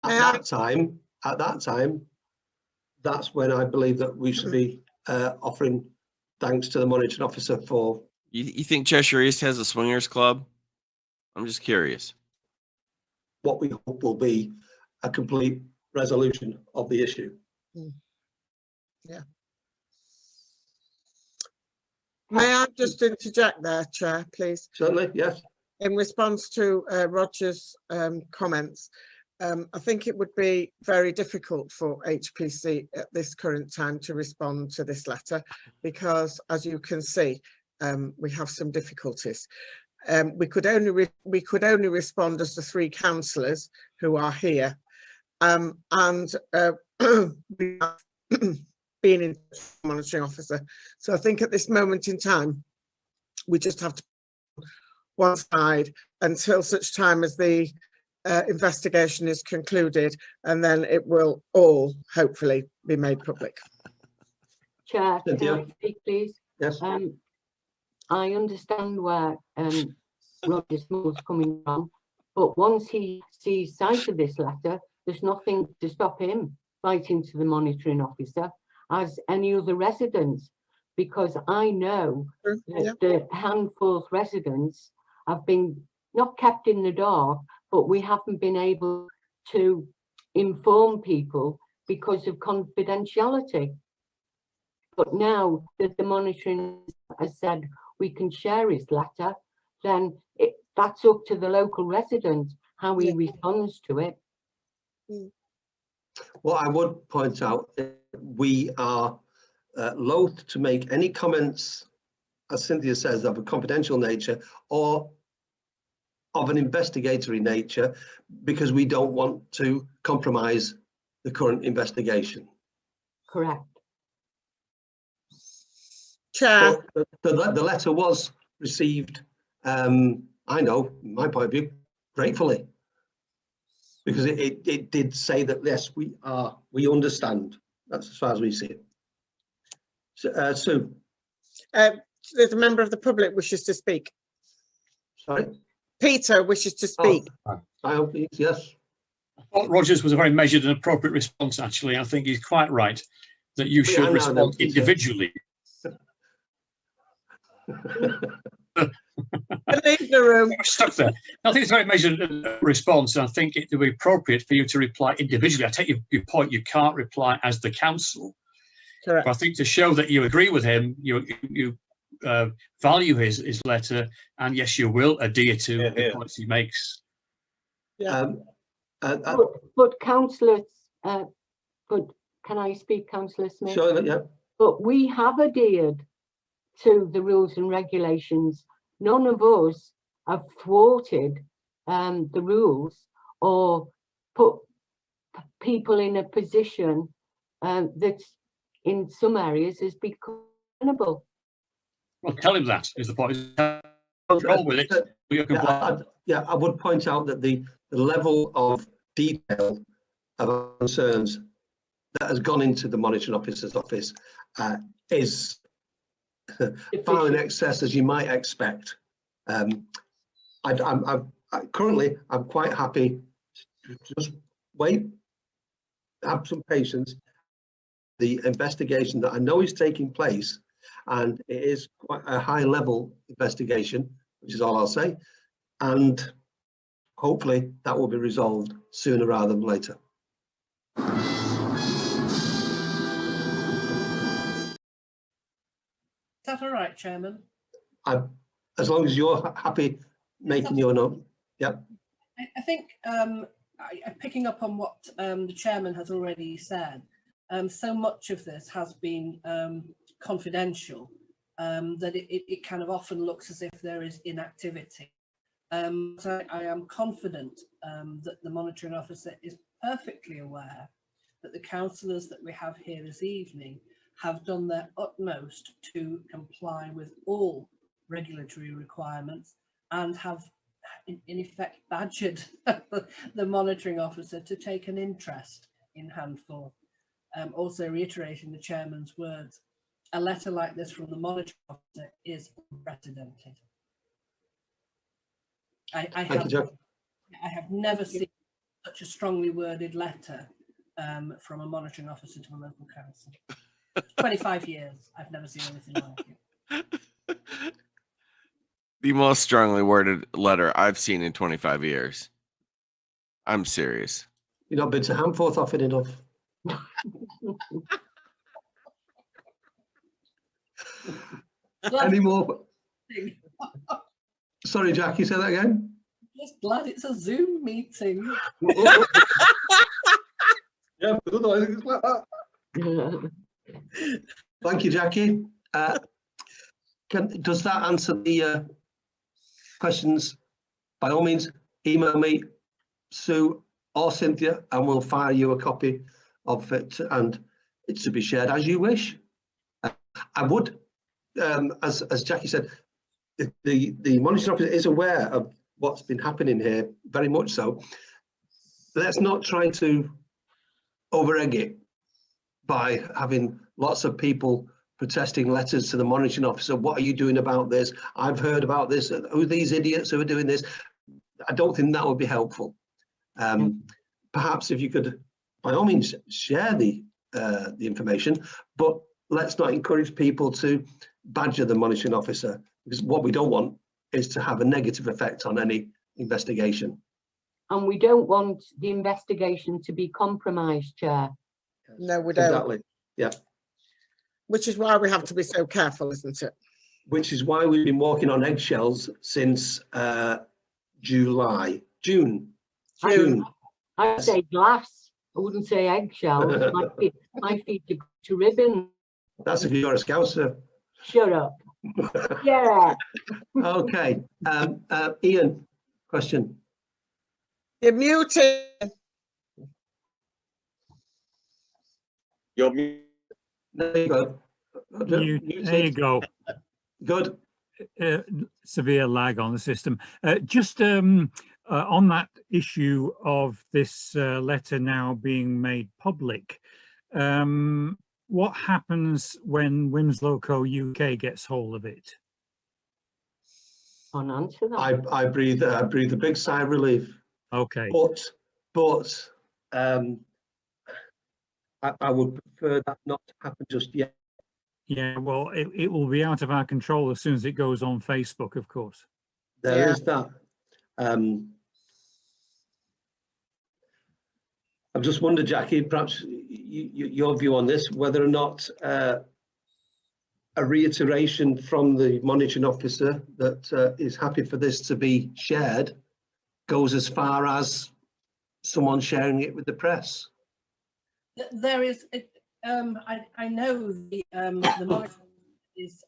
At that time, that's when I believe that we should be offering thanks to the monitoring officer for. You think Cheshire East has a swingers club? I'm just curious. What we hope will be a complete resolution of the issue. Yeah. May I just interject there, Chair, please? Certainly, yes. In response to Roger's comments, I think it would be very difficult for HPC at this current time to respond to this letter because, as you can see, we have some difficulties. We could only respond as the three councillors who are here, and we have been in monitoring officer. So I think at this moment in time, we just have to put one side until such time as the investigation is concluded, and then it will all hopefully be made public. Chair, can I speak, please? Yes. I understand where Roger Small's coming from, but once he sees sight of this letter, there's nothing to stop him writing to the monitoring officer as any other residents, because I know that the Handforth residents have been not kept in the dark, but we haven't been able to inform people because of confidentiality. But now that the monitoring has said we can share his letter, then that's up to the local resident how he responds to it. What I would point out, we are loath to make any comments as Cynthia says, of a confidential nature or of an investigatory nature, because we don't want to compromise the current investigation. Correct. Chair, But the letter was received, I know, from my point of view, gratefully. Because it did say that, yes, we understand. That's as far as we see it. So, Sue, there's a member of the public wishes to speak. sorry? Peter wishes to speak. I hope, yes. I thought Rogers was a very measured and appropriate response, actually. I think he's quite right that you Yeah, I should know, respond Peter. individually. Leave the room. I'm stuck there. I think it's a very measured response, and I think it would be appropriate for you to reply individually. I take your point, you can't reply as the council. Correct. But I think to show that you agree with him, you value his letter, and yes, you will adhere to the points he makes. Yeah. But councillors, but can I speak, Councillor Smith? Sure, yeah. But we have adhered to the rules and regulations. None of us have thwarted the rules or put people in a position that's in some areas has become untenable. Well, tell him that is the point. Roll with it. Yeah, I would point out that the level of detail of our concerns that has gone into the monitoring officer's office is far in excess, as you might expect. Currently, I'm quite happy to just wait, have some patience. The investigation that I know is taking place, and it is quite a high level investigation, which is all I'll say, and hopefully that will be resolved sooner rather than later. Is that all right, Chairman? As long as you're happy making your note. Yeah. I think picking up on what the Chairman has already said, so much of this has been confidential that it kind of often looks as if there is inactivity. So I am confident that the monitoring officer is perfectly aware that the councillors that we have here this evening have done their utmost to comply with all regulatory requirements and have in effect badgered the monitoring officer to take an interest in Handforth. Also reiterating the Chairman's words, a letter like this from the monitoring officer is unprecedented. I have never seen such a strongly worded letter from a monitoring officer to a local council. 25 years, I've never seen anything like it. The most strongly worded letter I've seen in 25 years. I'm serious. You've not been to Handforth often enough. Any more? Sorry, Jackie, say that again. Just glad it's a Zoom meeting. Yeah, otherwise it's like that. Thank you, Jackie. Does that answer the questions? By all means, email me, Sue or Cynthia, and we'll fire you a copy of it, and it's to be shared as you wish. I would, as Jackie said, the monitoring officer is aware of what's been happening here, very much so. Let's not try to over-egg it by having lots of people protesting letters to the monitoring officer. What are you doing about this? I've heard about this. Who are these idiots who are doing this? I don't think that would be helpful. Perhaps if you could, by all means, share the information, but let's not encourage people to badger the monitoring officer, because what we don't want is to have a negative effect on any investigation. And we don't want the investigation to be compromised, Chair. No, we don't. Exactly. Yeah. Which is why we have to be so careful, isn't it? Which is why we've been walking on eggshells since June. I'd say glass. I wouldn't say eggshells. My feet to ribbon. That's if you're a Scouser. Shut up. Yeah. Okay, Ian, question. You're muted. You're mute. There you go. There you go. Good. Severe lag on the system. Just on that issue of this letter now being made public, what happens when Winslow Co UK gets hold of it? Can't answer that. I breathe a big sigh of relief. Okay. But I would prefer that not to happen just yet. Yeah, well, it will be out of our control as soon as it goes on Facebook, of course. There is that. I've just wondered, Jackie, perhaps your view on this, whether or not a reiteration from the monitoring officer that is happy for this to be shared goes as far as someone sharing it with the press. There is, I know the monitoring is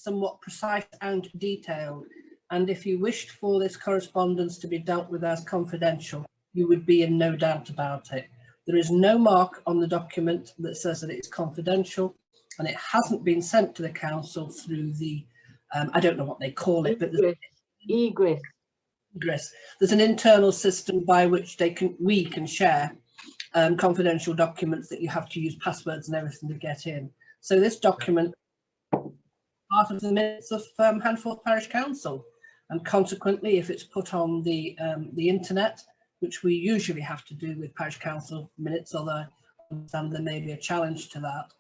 somewhat precise and detailed, and if you wished for this correspondence to be dealt with as confidential, you would be in no doubt about it. There is no mark on the document that says that it's confidential, and it hasn't been sent to the council through the, I don't know what they call it, but egress. There's an internal system by which we can share confidential documents that you have to use passwords and everything to get in. So this document part of the minutes of Handforth Parish Council, and consequently, if it's put on the internet, which we usually have to do with Parish Council minutes, although I understand there may be a challenge to that,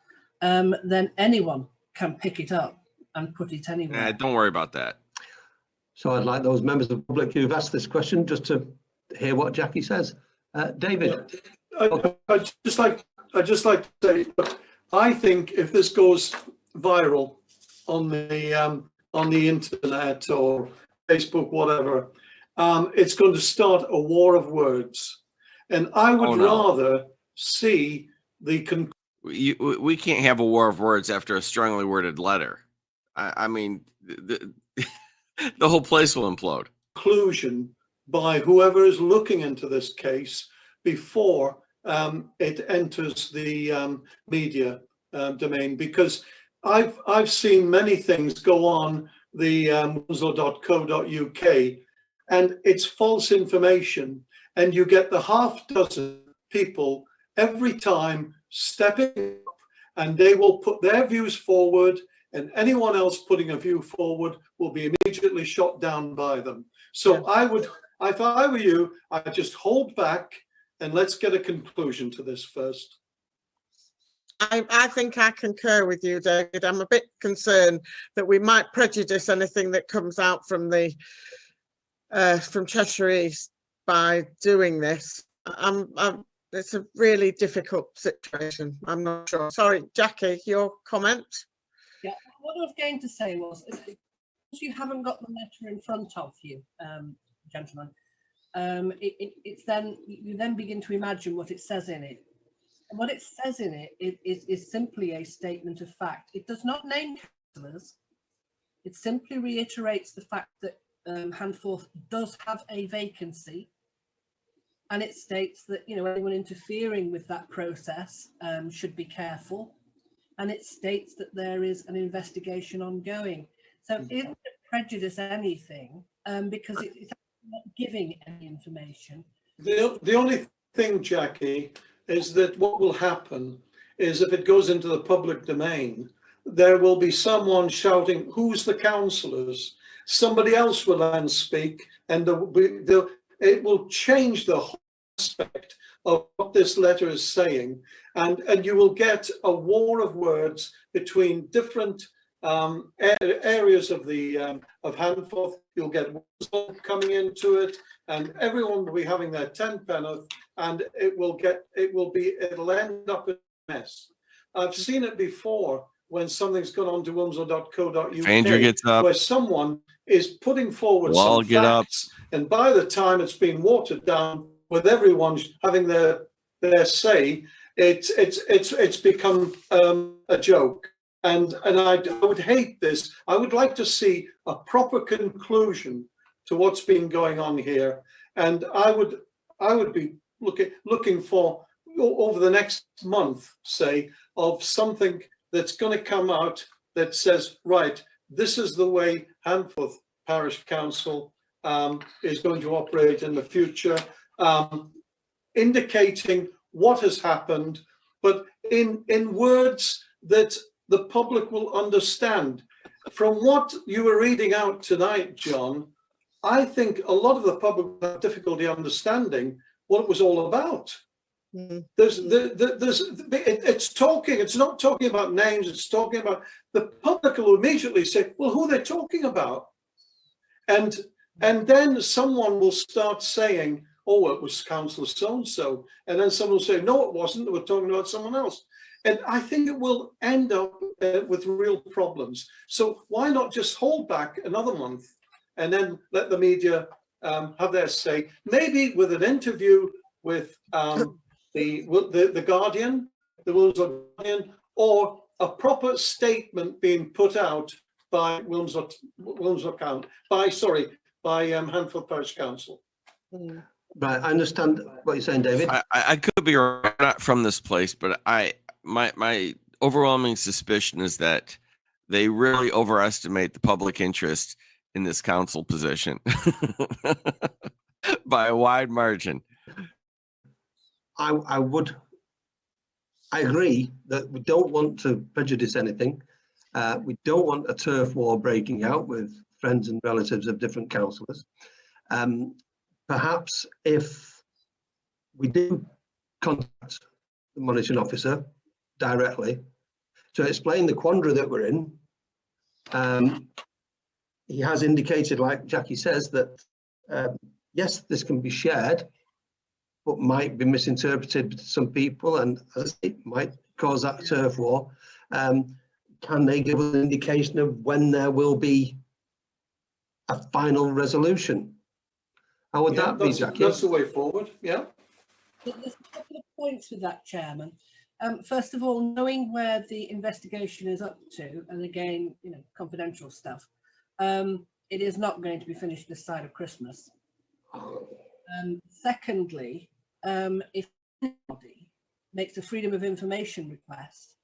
then anyone can pick it up and put it anywhere. Don't worry about that. So I'd like those members of the public who've asked this question just to hear what Jackie says. David. I'd just like to say, look, I think if this goes viral on the internet or Facebook, whatever, it's going to start a war of words, and I would rather see the. We can't have a war of words after a strongly worded letter. I mean, the whole place will implode. Conclusion by whoever is looking into this case before it enters the media domain, because I've seen many things go on the winslow.co.uk, and it's false information, and you get the half dozen people every time stepping up, and they will put their views forward, and anyone else putting a view forward will be immediately shot down by them. So I would, if I were you, I'd just hold back and let's get a conclusion to this first. I think I concur with you, David. I'm a bit concerned that we might prejudice anything that comes out from the from Cheshire East by doing this. It's a really difficult situation. I'm not sure. Sorry, Jackie, your comment? Yeah, what I was going to say was, if you haven't got the letter in front of you, gentlemen, it's then you then begin to imagine what it says in it. And what it says in it is simply a statement of fact. It does not name councillors. It simply reiterates the fact that Handforth does have a vacancy, and it states that, you know, anyone interfering with that process should be careful, and it states that there is an investigation ongoing. So it doesn't prejudice anything because it's not giving any information. The only thing, Jackie, is that what will happen is if it goes into the public domain, there will be someone shouting, "Who's the councillors?" Somebody else will then speak, and it will change the whole aspect of what this letter is saying, and you will get a war of words between different areas of the of Handforth. You'll get coming into it, and everyone will be having their 10 penneth, and it'll end up in a mess. I've seen it before when something's gone on to winslow.co.uk, Andrew gets up, where someone is putting forward we'll some facts, and by the time it's been watered down with everyone having their say, it's become a joke. And I would hate this. I would like to see a proper conclusion to what's been going on here. And I would be looking for, over the next month, say, of something that's going to come out that says, right, this is the way Handforth Parish Council is going to operate in the future, indicating what has happened, but in words that the public will understand. From what you were reading out tonight, John, I think a lot of the public have difficulty understanding what it was all about. It's not talking about names, it's talking about, the public will immediately say, well, who are they talking about? And then someone will start saying, oh, well, it was Councillor so-and-so. And then someone will say, no, it wasn't, they were talking about someone else. And I think it will end up with real problems. So why not just hold back another month and then let the media have their say, maybe with an interview with the Guardian, the Wilmslow Guardian, or a proper statement being put out by Handforth Parish Council. Right, I understand what you're saying, David. I could be not from this place, but my overwhelming suspicion is that they really overestimate the public interest in this council position by a wide margin. I agree that we don't want to prejudice anything. We don't want a turf war breaking out with friends and relatives of different councillors. Perhaps if we do contact the monitoring officer directly to explain the quandary that we're in, he has indicated, like Jackie says, that yes, this can be shared, but might be misinterpreted by some people, and as it might cause that turf war. Can they give us an indication of when there will be a final resolution? How would that be, Jackie? That's the way forward, yeah. There's a couple of points with that, Chairman. First of all, knowing where the investigation is up to, and again, confidential stuff, it is not going to be finished this side of Christmas. Secondly, if anybody makes a freedom of information request,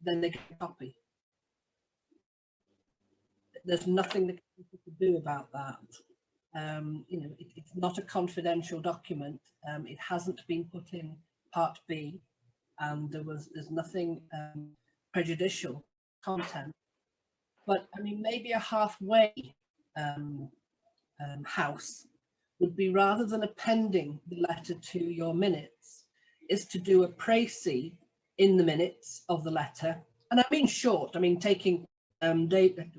then they get a copy. There's nothing that people can do about that. It's not a confidential document. It hasn't been put in Part B, and there's nothing prejudicial content. But I mean, maybe a halfway house would be, rather than appending the letter to your minutes, is to do a précis in the minutes of the letter. And I mean short, I mean taking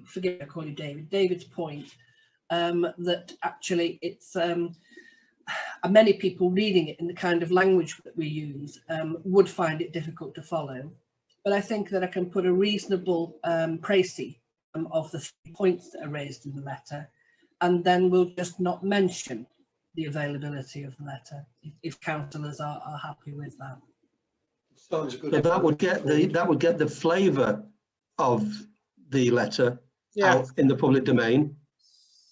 forget I call you David's point, that actually it's many people reading it in the kind of language that we use would find it difficult to follow. But I think that I can put a reasonable précis of the 3 points that are raised in the letter, and then we'll just not mention the availability of the letter if councillors are happy with that. Sounds good. So that would get the flavour of the letter out in the public domain.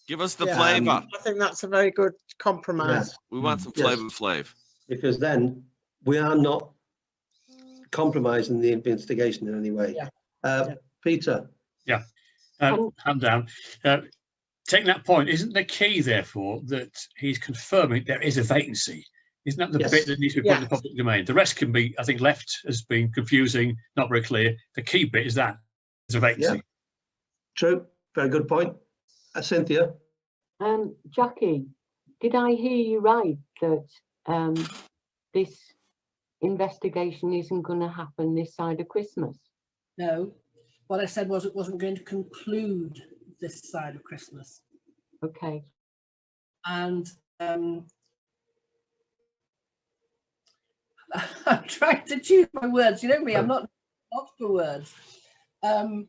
Give us the flavour. I think that's a very good compromise. Yes. We want some flavor. Because then we are not compromising the investigation in any way. Peter. Yeah. Hand down. Taking that point, isn't the key, therefore, that he's confirming there is a vacancy? Isn't that the bit that needs to be put in the public domain? The rest can be, I think, left as being confusing, not very clear. The key bit is that there's a vacancy. Yeah. True. Very good point. Cynthia. Jackie, did I hear you right that this investigation isn't going to happen this side of Christmas? No. What I said was it wasn't going to conclude this side of Christmas. Okay. And I'm trying to choose my words. You know me, I'm not for words. I'm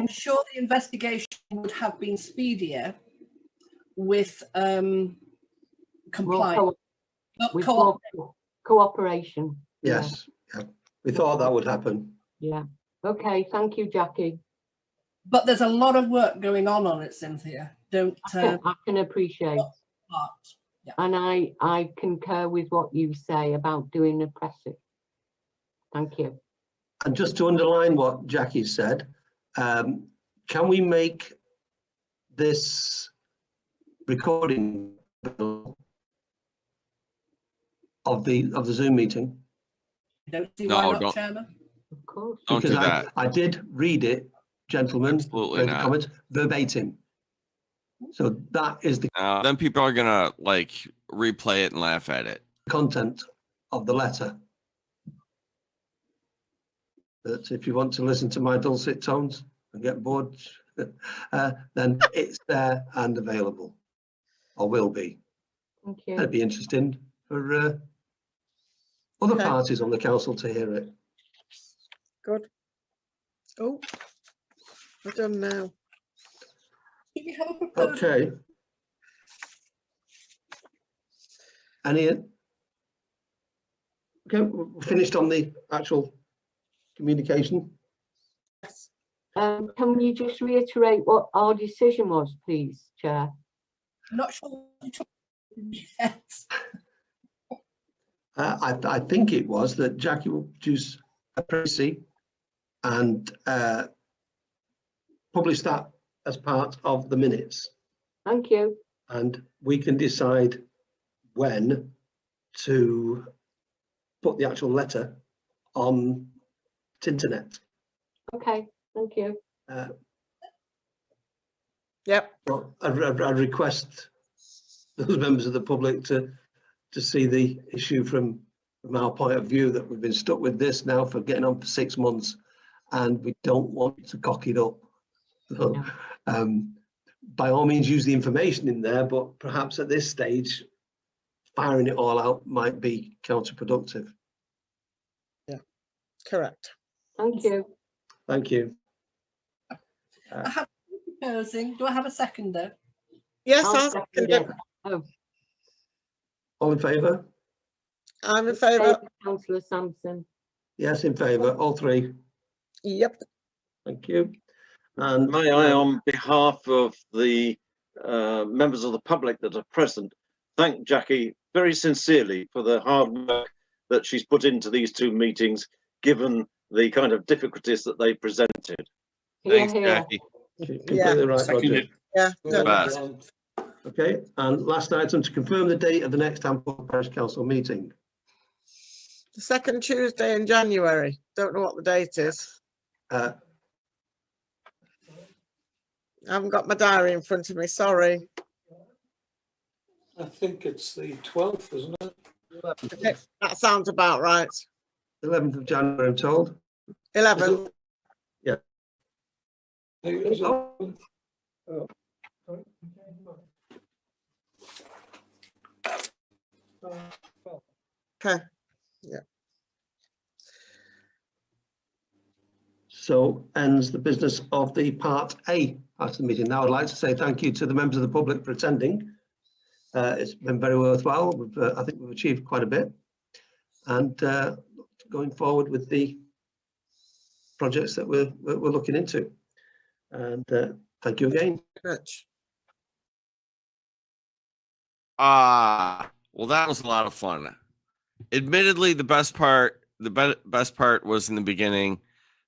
sure the investigation would have been speedier with compliance. Cooperation. Yes. Yeah. We thought that would happen. Yeah. Okay, thank you, Jackie. But there's a lot of work going on it, Cynthia. Don't. I can appreciate. Yeah. And I concur with what you say about doing a pressing. Thank you. And just to underline what Jackie said, can we make this recording of the Zoom meeting? Don't see No, why not, don't. Chairman. Of course. Don't do Because that. I did read it, gentlemen, Absolutely read the not. comments verbatim. So that is the Then people are gonna like replay it and laugh at it. content of the letter. That if you want to listen to my dulcet tones and get bored, then it's there and available, or will be. Thank you. That'd be interesting for other Okay. parties on the council to hear it. Good. Oh, we're done now. Do we have a proposal? Okay. Any? Okay, we're finished on the actual communication. Can you just reiterate what our decision was, please, Chair? I'm not sure what you took yet. I think it was that Jackie will produce a précis and publish that as part of the minutes. Thank you. And we can decide when to put the actual letter on internet. Okay, thank you. Yep. Well, I request those members of the public to see the issue from our point of view, that we've been stuck with this now for getting on for 6 months, and we don't want to cock it up. So, by all means, use the information in there, but perhaps at this stage, firing it all out might be counterproductive. Yeah, correct. Thank you. Thank you. I have proposing. Do I have a seconder? Yes, I'll I'll second second it. it. Oh, All in favour? I'm in favour. Councillor Sampson. Yes, in favour, all three. Yep. Thank you. And May I, on behalf of the members of the public that are present, thank Jackie very sincerely for the hard work that she's put into these 2 meetings, given the kind of difficulties that they presented. Thanks, Here. Jackie. completely right, Roger. Seconded. Yeah. The Good. best. Okay, and last item, to confirm the date of the next Handforth Parish Council meeting. The second Tuesday in January. Don't know what the date is. Uh, I haven't got my diary in front of me, sorry. I think it's the 12th, isn't it? Okay, that sounds about right. 11th of January, I'm told. 11. Yeah. Oh. Okay. Yeah. So ends the business of the Part A part of the meeting. Now I'd like to say thank you to the members of the public for attending. It's been very worthwhile. I think we've achieved quite a bit. And going forward with the projects that we're looking into. And thank you again. Rich. Well, that was a lot of fun. Admittedly, the best part was in the beginning,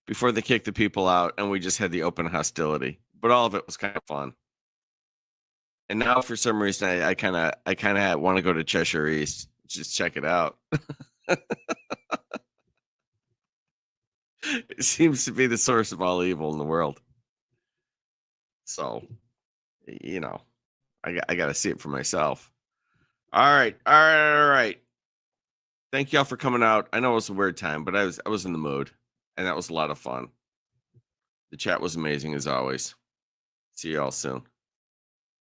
before they kicked the people out and we just had the open hostility. But all of it was kind of fun. And now, for some reason, I kind of want to go to Cheshire East, just check it out. It seems to be the source of all evil in the world. So, you know, I got to see it for myself. All right. Thank y'all for coming out. I know it was a weird time, but I was in the mood, and that was a lot of fun. The chat was amazing as always. See y'all soon.